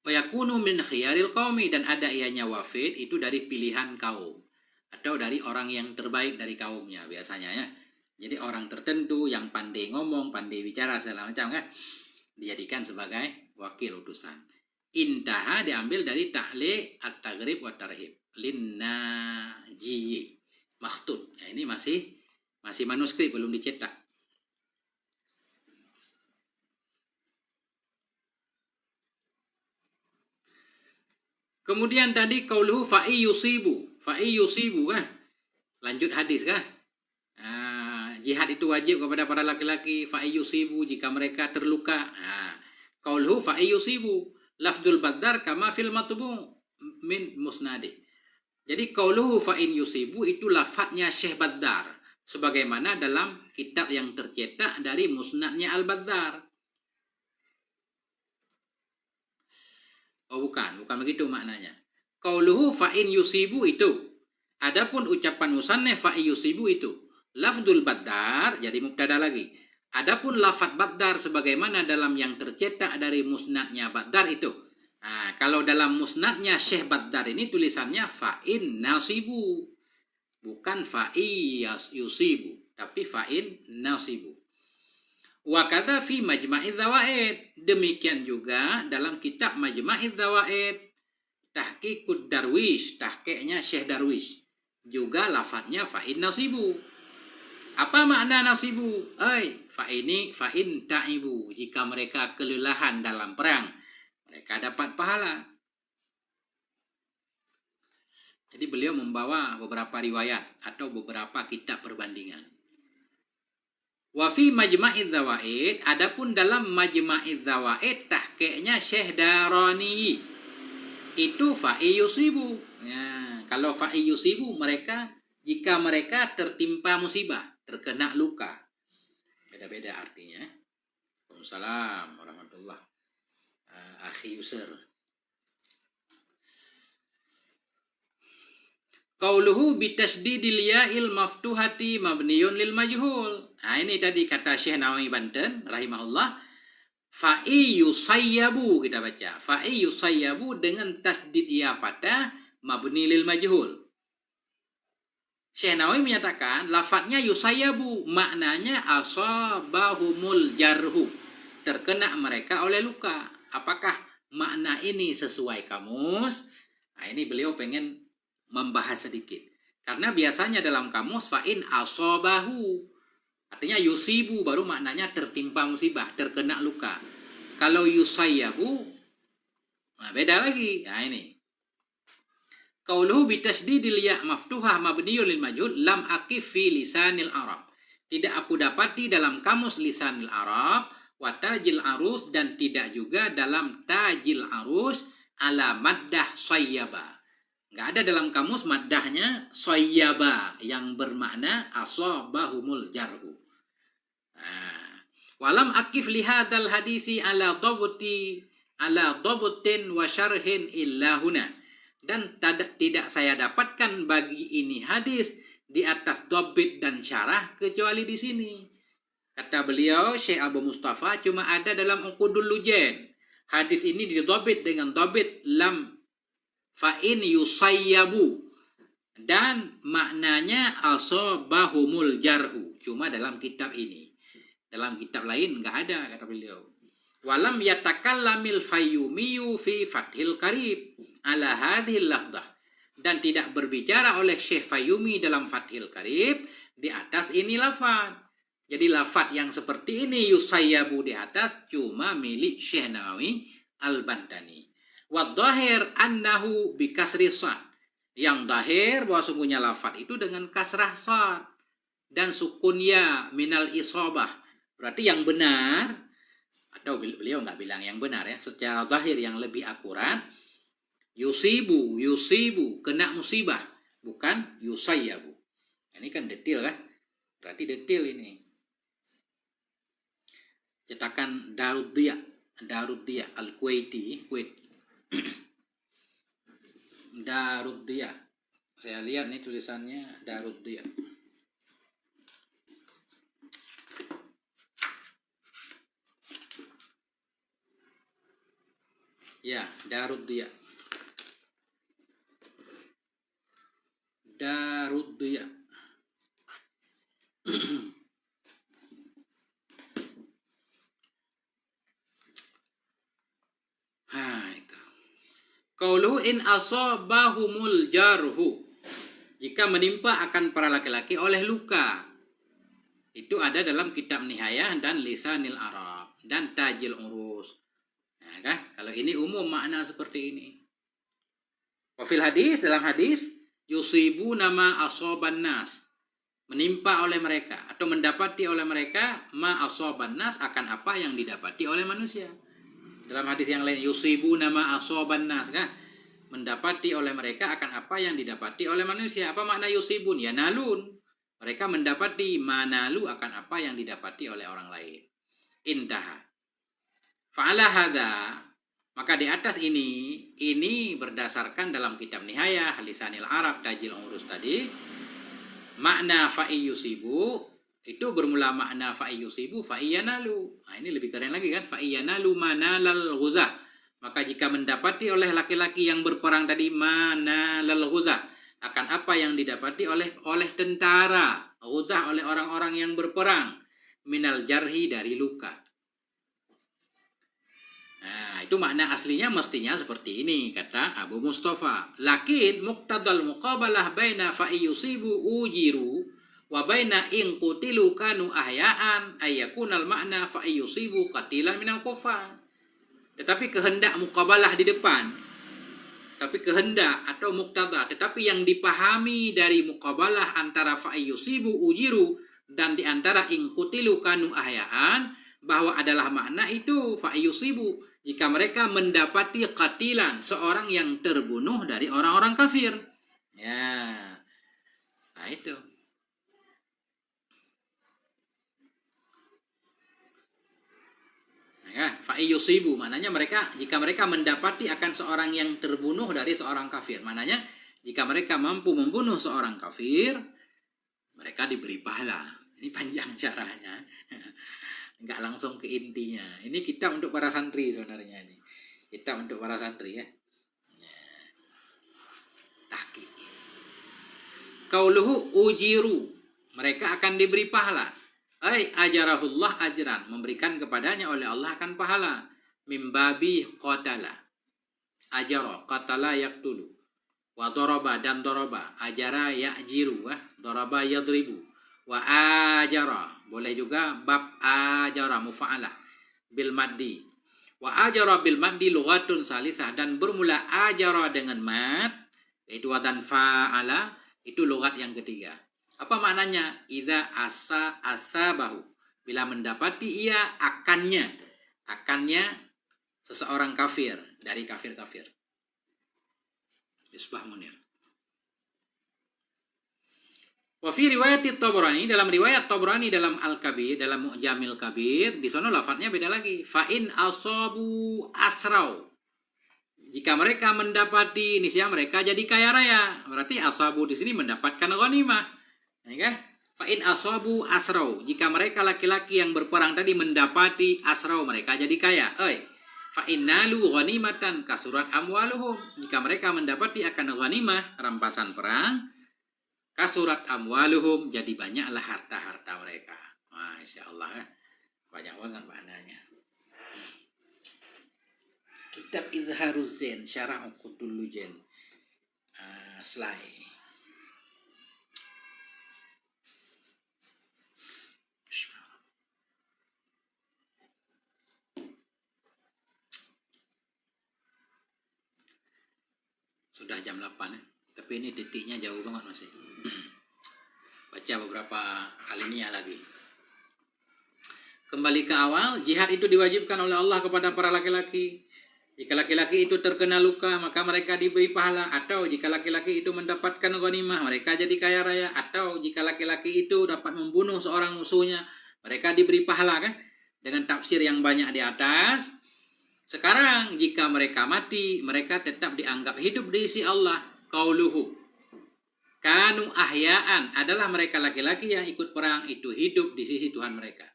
Speaker 1: Wa yakunu min khiyaril qaumi, dan ada ianya wafid itu dari pilihan kaum atau dari orang yang terbaik dari kaumnya biasanya ya. Jadi orang tertentu yang pandai ngomong, pandai bicara segala macam kan, dijadikan sebagai wakil utusan. Intaha diambil dari ta'li at-taghrib wa tarhib linnaji makhtut. Ya, ini masih manuskrip, belum dicetak. Kemudian tadi qauluhu fa'i yusibu kan? Lanjut hadis kan? Jihad itu wajib kepada para laki-laki, fa'i yusibu, jika mereka terluka. Qauluhu fa'i yusibu, lafdul badar kama fil matbu min musnadi. Jadi qauluhu fa'in yusibu itu lafadznya Syekh Badar, sebagaimana dalam kitab yang tercetak dari musnadnya Al-Badar. Oh bukan begitu maknanya. Qauluhu fa'in yusibu itu. Adapun ucapan musannaf fa'i yusibu itu lafdul badar, jadi mubtada lagi. Adapun lafadz badar sebagaimana dalam yang tercetak dari musnadnya Badar itu Nah, kalau dalam musnadnya Syekh Baddar ini tulisannya fa'in nasibu, bukan fa'i yusibu, tapi fa'in nasibu. Wa kata fi Majma'iz Zawaid, demikian juga dalam kitab Majma'iz Zawaid, Tahqiqud Darwish, tahqiqnya Syekh Darwish, juga lafadznya fa'in nasibu. Apa makna nasibu? Fa'in ta'ibu, jika mereka kelelahan dalam perang, mereka dapat pahala. Jadi beliau membawa beberapa riwayat atau beberapa kitab perbandingan. Wa fi Majma'iz Zawaid, adapun dalam Majma'iz Zawaid tahqiqnya Syekh Darani, itu fa'i yusibu. Ya, kalau fa'i yusibu, mereka jika mereka tertimpa musibah, terkena luka. Beda-beda artinya. Waalaikumsalam warahmatullahi akhi Yusr. Qauluhu bitasdidil ya'il maftuhati mabniyun lil majhul. Nah, ini tadi kata Syekh Nawawi Banten rahimahullah, fa'i yusayyabu, kita baca fa'i yusayyabu dengan tasdid ya fatah mabni lil majhul. Syekh Nawawi menyatakan lafadznya yusayyabu, maknanya asabahumul jarhu, terkena mereka oleh luka. Apakah makna ini sesuai kamus? Nah, ini beliau pengen membahas sedikit. Karena biasanya dalam kamus fa'in asabahu, artinya yusibu baru maknanya tertimpa musibah, terkena luka. Kalau yusayyabu, nah beda lagi. Nah ini. Qauluhu bitasdidil ya maftuhah mabniyun lil majhul lam aqif fi lisanil Arab. Tidak aku dapati dalam kamus lisanil Arab wa tajil arus, dan tidak juga dalam tajil arus ala maddah sayyaba. Nggak ada dalam kamus maddahnya sayyaba yang bermakna asabahumul jarhu. Nah, walam akif lihadal hadisi ala dhabutin wa syarhin illa huna. Dan tidak saya dapatkan bagi ini hadis di atas dhabit dan syarah kecuali di sini. Kata beliau, Syekh Abu Mustafa, cuma ada dalam Uqudul Lujain. Hadis ini didhabit dengan dhabit lam fa'in yusayyabu, dan maknanya asabahumul jarhu, cuma dalam kitab ini. Dalam kitab lain enggak ada, kata beliau. Walam yatakallamil Fayyumiyu fi Fathil Qarib ala hadhil lafdah, dan tidak berbicara oleh Syekh Fayyumi dalam Fathil Qarib di atas ini lafaz. Jadi lafaz yang seperti ini yusayyabu di atas cuma milik Syekh Nawawi Al-Bantani. Wadhahir annahu bikasri sad, yang dahir bahwa sungguhnya lafaz itu dengan kasrah sad dan sukun ya minal isabah. Berarti yang benar, atau beliau nggak bilang yang benar ya, secara zahir yang lebih akurat, yusibu kena musibah, bukan yusayyabu. Ini kan detail kan? Berarti detail ini. Cetakan Daruddiyah Al-Kuwaiti, Kuwait. Daruddiyah. Saya lihat nih tulisannya Daruddiyah. Ya, Daruddiyah. Qaulu in asabahumul jarhu, jika menimpa akan para laki-laki oleh luka. Itu ada dalam kitab Nihayah dan Lisanil Arab dan Tajil Urus. Nah, kan? Kalau ini umum makna seperti ini. Wafil hadis, dalam hadis, yusibu nama asoban nas, menimpa oleh mereka atau mendapati oleh mereka ma asoban nas, akan apa yang didapati oleh manusia. Dalam hadis yang lain, yusibu nama asoban nas, kan? Mendapati oleh mereka akan apa yang didapati oleh manusia. Apa makna yusibun? Ya nalun. Mereka mendapati manalu akan apa yang didapati oleh orang lain. Intaha. Fa'ala hadha, maka di atas ini berdasarkan dalam kitab Nihayah, Lisanil Arab, Tajil Urus tadi, makna fa'i yusibu itu bermula makna fa'i yusibu fa'i yanalu. Nah, ini lebih keren lagi kan, fa'i yanalu manalal ghuzah, Maka jika mendapati oleh laki-laki yang berperang tadi mana ghuzah, akan apa yang didapati oleh tentara, ghuzah oleh orang-orang yang berperang, minal jarhi dari luka. Nah, itu makna aslinya mestinya seperti ini, kata Abu Mustafa. Lakin muqtadal muqabalah baina fa yusibu ujiru wa baina in qutilu kanu ahya'an ayakunal makna fa yusibu qatilan minal kufar. Tetapi kehendak muqabalah di depan, tapi kehendak atau muqtada, tetapi yang dipahami dari muqabalah antara fa yusibu ujiru dan di antara in qutilu kanu ahya'an, bahwa adalah makna itu fa yusibu, jika mereka mendapati qatilan, seorang yang terbunuh dari orang-orang kafir. Ya. Nah itu. Ya, fa yusibu maknanya jika mereka mendapati akan seorang yang terbunuh dari seorang kafir. Maknanya jika mereka mampu membunuh seorang kafir, mereka diberi pahala. Ini panjang caranya. Enggak langsung ke intinya. Ini kitab untuk para santri sebenarnya ini. Kitab untuk para santri ya. Tahqiq. Qauluhu ujiru, mereka akan diberi pahala. Ai ajarahullah ajran, memberikan kepadanya oleh Allah akan pahala. Mimbabi qatala. Ajara, qatala yaqtulu. Wa daraba dan daraba, ajara ya'jiru, daraba yadribu. Wa ajara, boleh juga bab ajara mufa'alah bil maddi. Wa ajara bil maddi lughatun salisah, dan bermula ajara dengan mad, yaitu wadan fa'ala, itu lughat yang ketiga. Apa maknanya? Iza asabahu, bila mendapati ia akannya seseorang kafir dari kafir-kafir. Misbah Munir. Wa fi riwayat Tabrani, dalam riwayat Tabrani dalam Al-Kabir, dalam Mu'jamil Kabir, di sana lafadznya beda lagi. Fa in asabu asrau, jika mereka mendapati niscaya mereka jadi kaya raya. Berarti asabu di sini mendapatkan ghanimah. Ya kan? Fa in asabu asrau, jika mereka laki-laki yang berperang tadi mendapati asrau, mereka jadi kaya. Fa innalu ghanimatan kasurat amwaluhum, jika mereka mendapati akan ghanimah, rampasan perang, kasurat amwaluhum, jadi banyaklah harta-harta mereka. Masya Allah, banyak banget maknanya. Kitab Izharuz Zain, Syarah Uqudul Lujan, Slay. Sudah jam 8 tapi ini detiknya jauh banget masih. Baca beberapa alinea lagi. Kembali ke awal, jihad itu diwajibkan oleh Allah kepada para laki-laki. Jika laki-laki itu terkena luka, maka mereka diberi pahala. Atau jika laki-laki itu mendapatkan ghanimah, mereka jadi kaya raya. Atau jika laki-laki itu dapat membunuh seorang musuhnya, mereka diberi pahala, kan? Dengan tafsir yang banyak di atas. Sekarang jika mereka mati, mereka tetap dianggap hidup di sisi Allah. Qauluhu kanu ahya'an, adalah mereka laki-laki yang ikut perang itu hidup di sisi Tuhan mereka.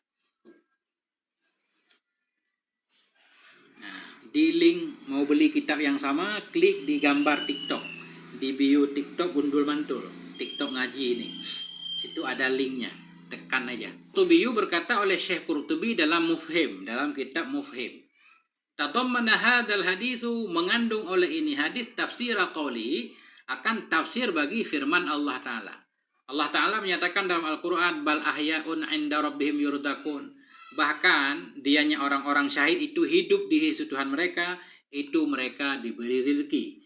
Speaker 1: Nah, di link mau beli kitab yang sama, klik di gambar TikTok, di bio TikTok Gundul Mantul, TikTok ngaji ini. Situ ada linknya, tekan aja. Qurtubi berkata oleh Syekh Qurtubi dalam Mufhim, dalam kitab Mufhim. Tadammana hadzal hadisu, mengandung oleh ini hadis tafsir qauli, akan tafsir bagi firman Allah Ta'ala. Allah Ta'ala menyatakan dalam Al-Quran, bal ahya'un 'inda rabbihim yurzaqun, bahkan dianya orang-orang syahid itu hidup di sisi Tuhan mereka, itu mereka diberi rezeki.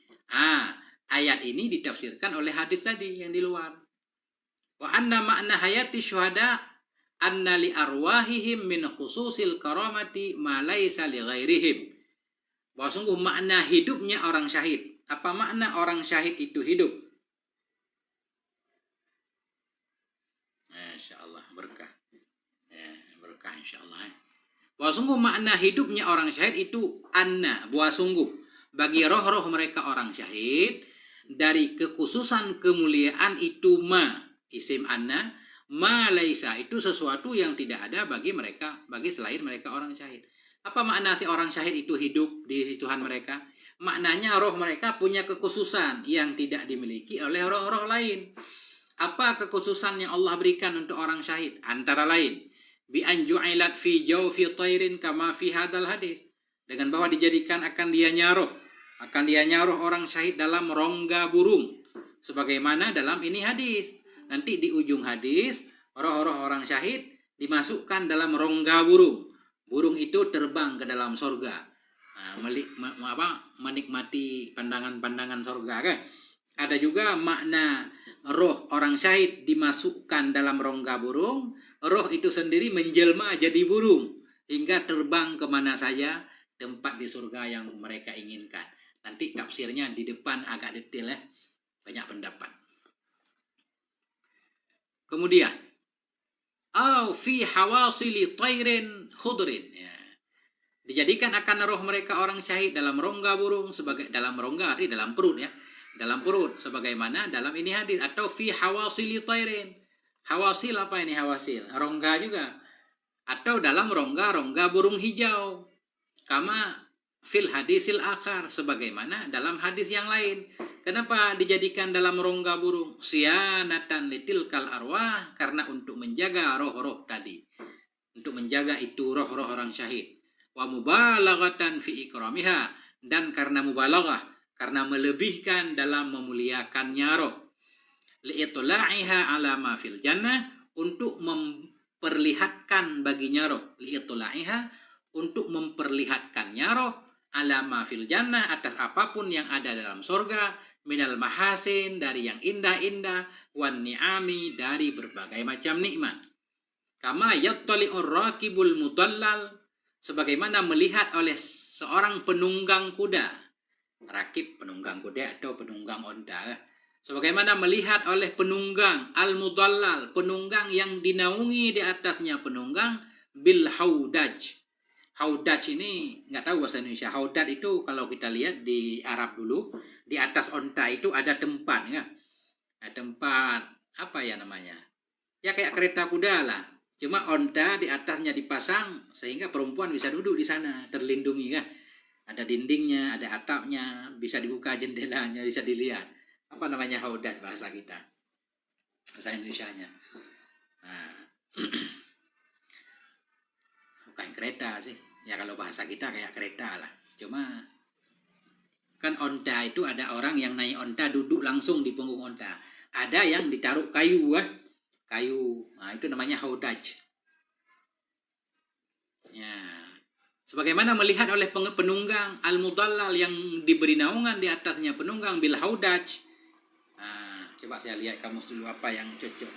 Speaker 1: Ayat ini ditafsirkan oleh hadis tadi yang di luar. Wa anna ma'na hayati syuhada anna li arwahihim min khususil karamati ma laisa li ghairihim. Bahwa sungguh makna hidupnya orang syahid. Apa makna orang syahid itu hidup? Insyaallah berkah. Berkah insyaallah. Bahwa sungguh makna hidupnya orang syahid itu anna, bahwa sungguh bagi roh-roh mereka orang syahid dari kekhususan kemuliaan itu isim anna, ma laisa, itu sesuatu yang tidak ada bagi mereka, bagi selain mereka orang syahid. Apa makna si orang syahid itu hidup di Tuhan mereka? Maknanya roh mereka punya kekhususan yang tidak dimiliki oleh roh-roh lain. Apa kekhususan yang Allah berikan untuk orang syahid? Antara lain, bi an ju'ilat fi jawfi tairin kama fi hadal hadis. Dengan bahwa dijadikan akan dia nyaruh orang syahid dalam rongga burung. Sebagaimana dalam ini hadis. Nanti di ujung hadis, roh-roh orang syahid dimasukkan dalam rongga burung. Burung itu terbang ke dalam sorga. Menikmati pandangan-pandangan sorga kan? Ada juga makna roh orang syahid dimasukkan dalam rongga burung. Roh itu sendiri menjelma jadi burung hingga terbang kemana saja tempat di surga yang mereka inginkan. Nanti tafsirnya di depan agak detail ya. Banyak pendapat. Kemudian au fi hawasili tairin khudrin, ya. Dijadikan akan roh mereka orang syahid dalam rongga burung, sebagai dalam rongga arti dalam perut ya. Dalam perut sebagaimana dalam ini hadis, atau fi hawasili tairin. Hawasil apa ini hawasil? Rongga juga. Atau dalam rongga burung hijau. Kama fil hadisil akhar, sebagaimana dalam hadis yang lain. Kenapa dijadikan dalam rongga burung? Sianatan litilkal arwah, karena untuk menjaga roh-roh tadi. Untuk menjaga itu roh-roh orang syahid. Wa mubalaghatan fi ikramiha, dan karena mubalaghah, karena melebihkan dalam memuliakannya roh. Li'itla'iha ala ma fil jannah, untuk memperlihatkan baginya roh. Li'itla'iha, untuk memperlihatkannya roh ala ma fil jannah, atas apapun yang ada dalam surga, minal mahasin, dari yang indah-indah, wan ni'ami, dari berbagai macam nikmat. Kama yattali'ur raqibul mudallal, sebagaimana melihat oleh seorang penunggang kuda. Rakib penunggang kuda atau penunggang onta. Sebagaimana melihat oleh penunggang al-mudallal, penunggang yang dinaungi di atasnya penunggang, bil haudaj. Haudaj ini nggak tahu bahasa Indonesia. Haudaj itu kalau kita lihat di Arab dulu, di atas onta itu ada tempat ya. Tempat apa ya namanya? Ya kayak kereta kuda lah. Cuma onta di atasnya dipasang sehingga perempuan bisa duduk di sana, terlindungi kan. Ada dindingnya, ada atapnya, bisa dibuka jendelanya, bisa dilihat. Apa namanya haudaj bahasa kita? Bahasa Indonesianya. Nah, bukan kereta sih. Ya kalau bahasa kita kayak kereta lah. Cuma kan onta itu ada orang yang naik onta duduk langsung di punggung onta. Ada yang ditaruh kayu. Nah itu namanya haudaj. Ya. Sebagaimana melihat oleh penunggang al-mudallal yang diberi naungan di atasnya penunggang bil haudaj. Nah, coba saya lihat kamus dulu apa yang cocok.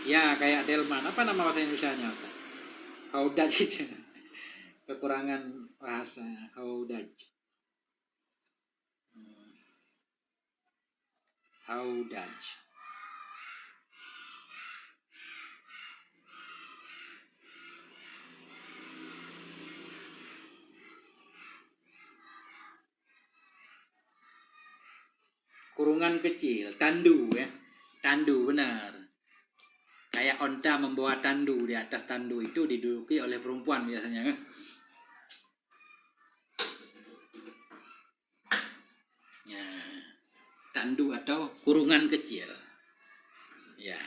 Speaker 1: Ya kayak delman. Apa nama bahasa Indonesianya? Haudaj. Kekurangan bahasa haudaj. Haudaj. Kurungan kecil, tandu ya. Tandu benar. Kayak onta membawa tandu, di atas tandu itu diduduki oleh perempuan biasanya kan. Ya, tandu atau kurungan kecil. Ya.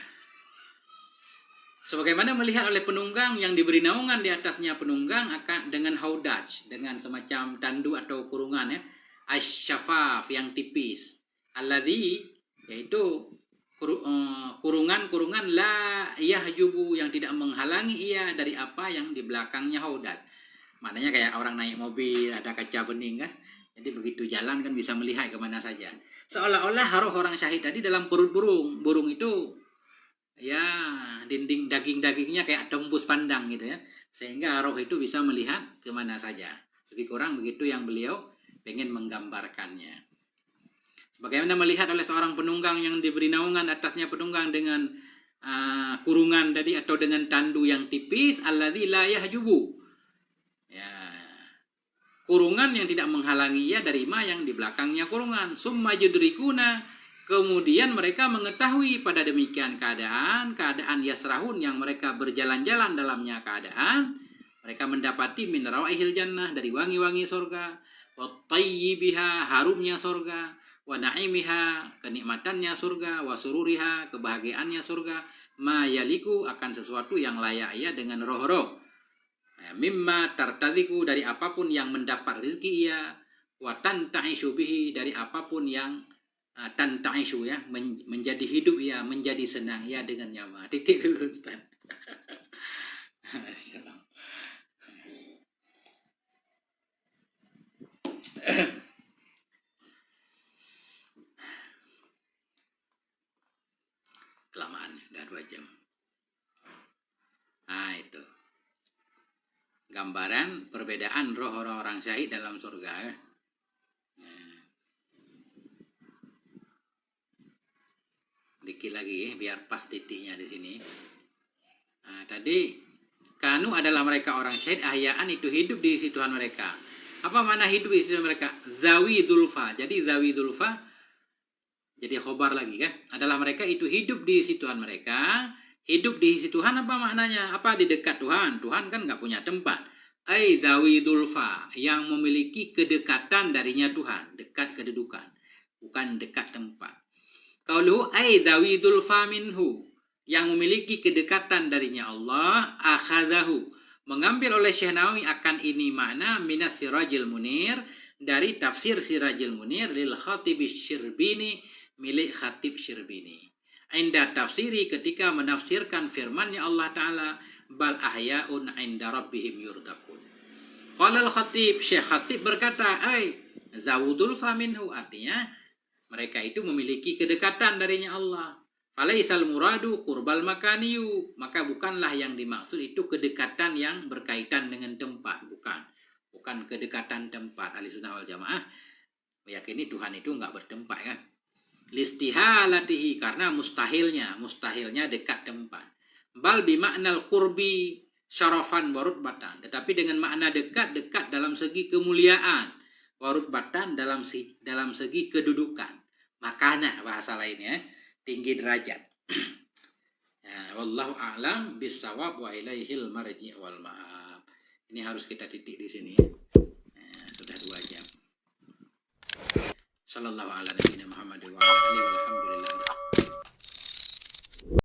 Speaker 1: Sebagaimana melihat oleh penunggang yang diberi naungan di atasnya penunggang akan dengan haudaj, dengan semacam tandu atau kurungan ya. Asyafaf yang tipis. Alladzi, yaitu kurungan la yahjubu, yang tidak menghalangi ia dari apa yang di belakangnya haudaj. Maknanya kayak orang naik mobil ada kaca bening kan. Jadi begitu jalan kan bisa melihat kemana saja. Seolah-olah roh orang syahid tadi dalam perut burung. Burung itu ya dinding daging-dagingnya kayak tembus pandang gitu ya. Sehingga roh itu bisa melihat kemana saja. Lebih kurang begitu yang beliau pengen menggambarkannya. Bagaimana melihat oleh seorang penunggang yang diberi naungan atasnya penunggang dengan kurungan tadi atau dengan tandu yang tipis, alladzi la yahjubu. Ya. Kurungan yang tidak menghalangi ia dari ma yang di belakangnya kurungan. Summa yudrikuna, kemudian mereka mengetahui pada demikian keadaan yasrahun yang mereka berjalan-jalan dalamnya keadaan Mereka mendapati min rawaihil jannah, dari wangi-wangi surga, wa tayyibiha, harumnya surga, wa na'imiha, kenikmatannya surga, wa sururiha, kebahagiaannya surga, ma yaliku, akan sesuatu yang layak ia dengan roh-roh. Mimma tartadiku, dari apapun yang mendapat rezeki ia, wa tanta'ishu bihi, dari apapun yang tanta'ishu ya, menjadi hidup ia, menjadi senang ia dengan nyaman. Titik dulu Ustaz. Kelamaan, udah 2 jam. Nah itu gambaran perbedaan roh orang-orang syahid dalam surga ya. Dikit lagi ya, biar pas titiknya di sini. Nah, tadi kanu adalah mereka orang syahid, ahyaan itu hidup di sisi Tuhan mereka. Apa makna hidup di sisi mereka? Zawi dzulfa. Jadi zawi dzulfa jadi khobar lagi kan, adalah mereka itu hidup di sisi Tuhan mereka. Hidup di sisi Tuhan apa maknanya? Apa di dekat Tuhan? Tuhan kan nggak punya tempat. Ai zawi dzulfa, yang memiliki kedekatan darinya Tuhan, dekat kedudukan, bukan dekat tempat. Qauluhu ai zawi dzulfa minhu, yang memiliki kedekatan darinya Allah, akhadahu, mengambil oleh Syekh Nawawi akan ini makna minas Sirajil Munir, dari tafsir Sirajil Munir lil Khatib Syirbini, milik Khatib Syirbini. Inda tafsiri, ketika menafsirkan firman-Nya Allah Ta'ala, bal ahyaun inda rabbihim yurzaqun. Qala al-Khatib, Syekh Khatib berkata, ai zawudul faminhu, artinya mereka itu memiliki kedekatan darinya Allah. Falaisal muradu qurbal makaniyu, maka bukanlah yang dimaksud itu kedekatan yang berkaitan dengan tempat, bukan kedekatan tempat. Ahlussunnah wal Jamaah meyakini Tuhan itu enggak bertempat kan. Listihalatihi, karena mustahilnya dekat tempat. Bal bimaknal qurbi syarafan warutbatan, tetapi dengan makna dekat dalam segi kemuliaan, warutbatan dalam segi kedudukan, makanah bahasa lainnya, tinggi derajat. Ya, wallahu a'lam bissawab wa ilaihil marji' wal ma'ab. Ini harus kita titik di sini ya. Sudah 2 jam. Sallallahu ala nabiyina Muhammad wa ala alihi walhamdulillah.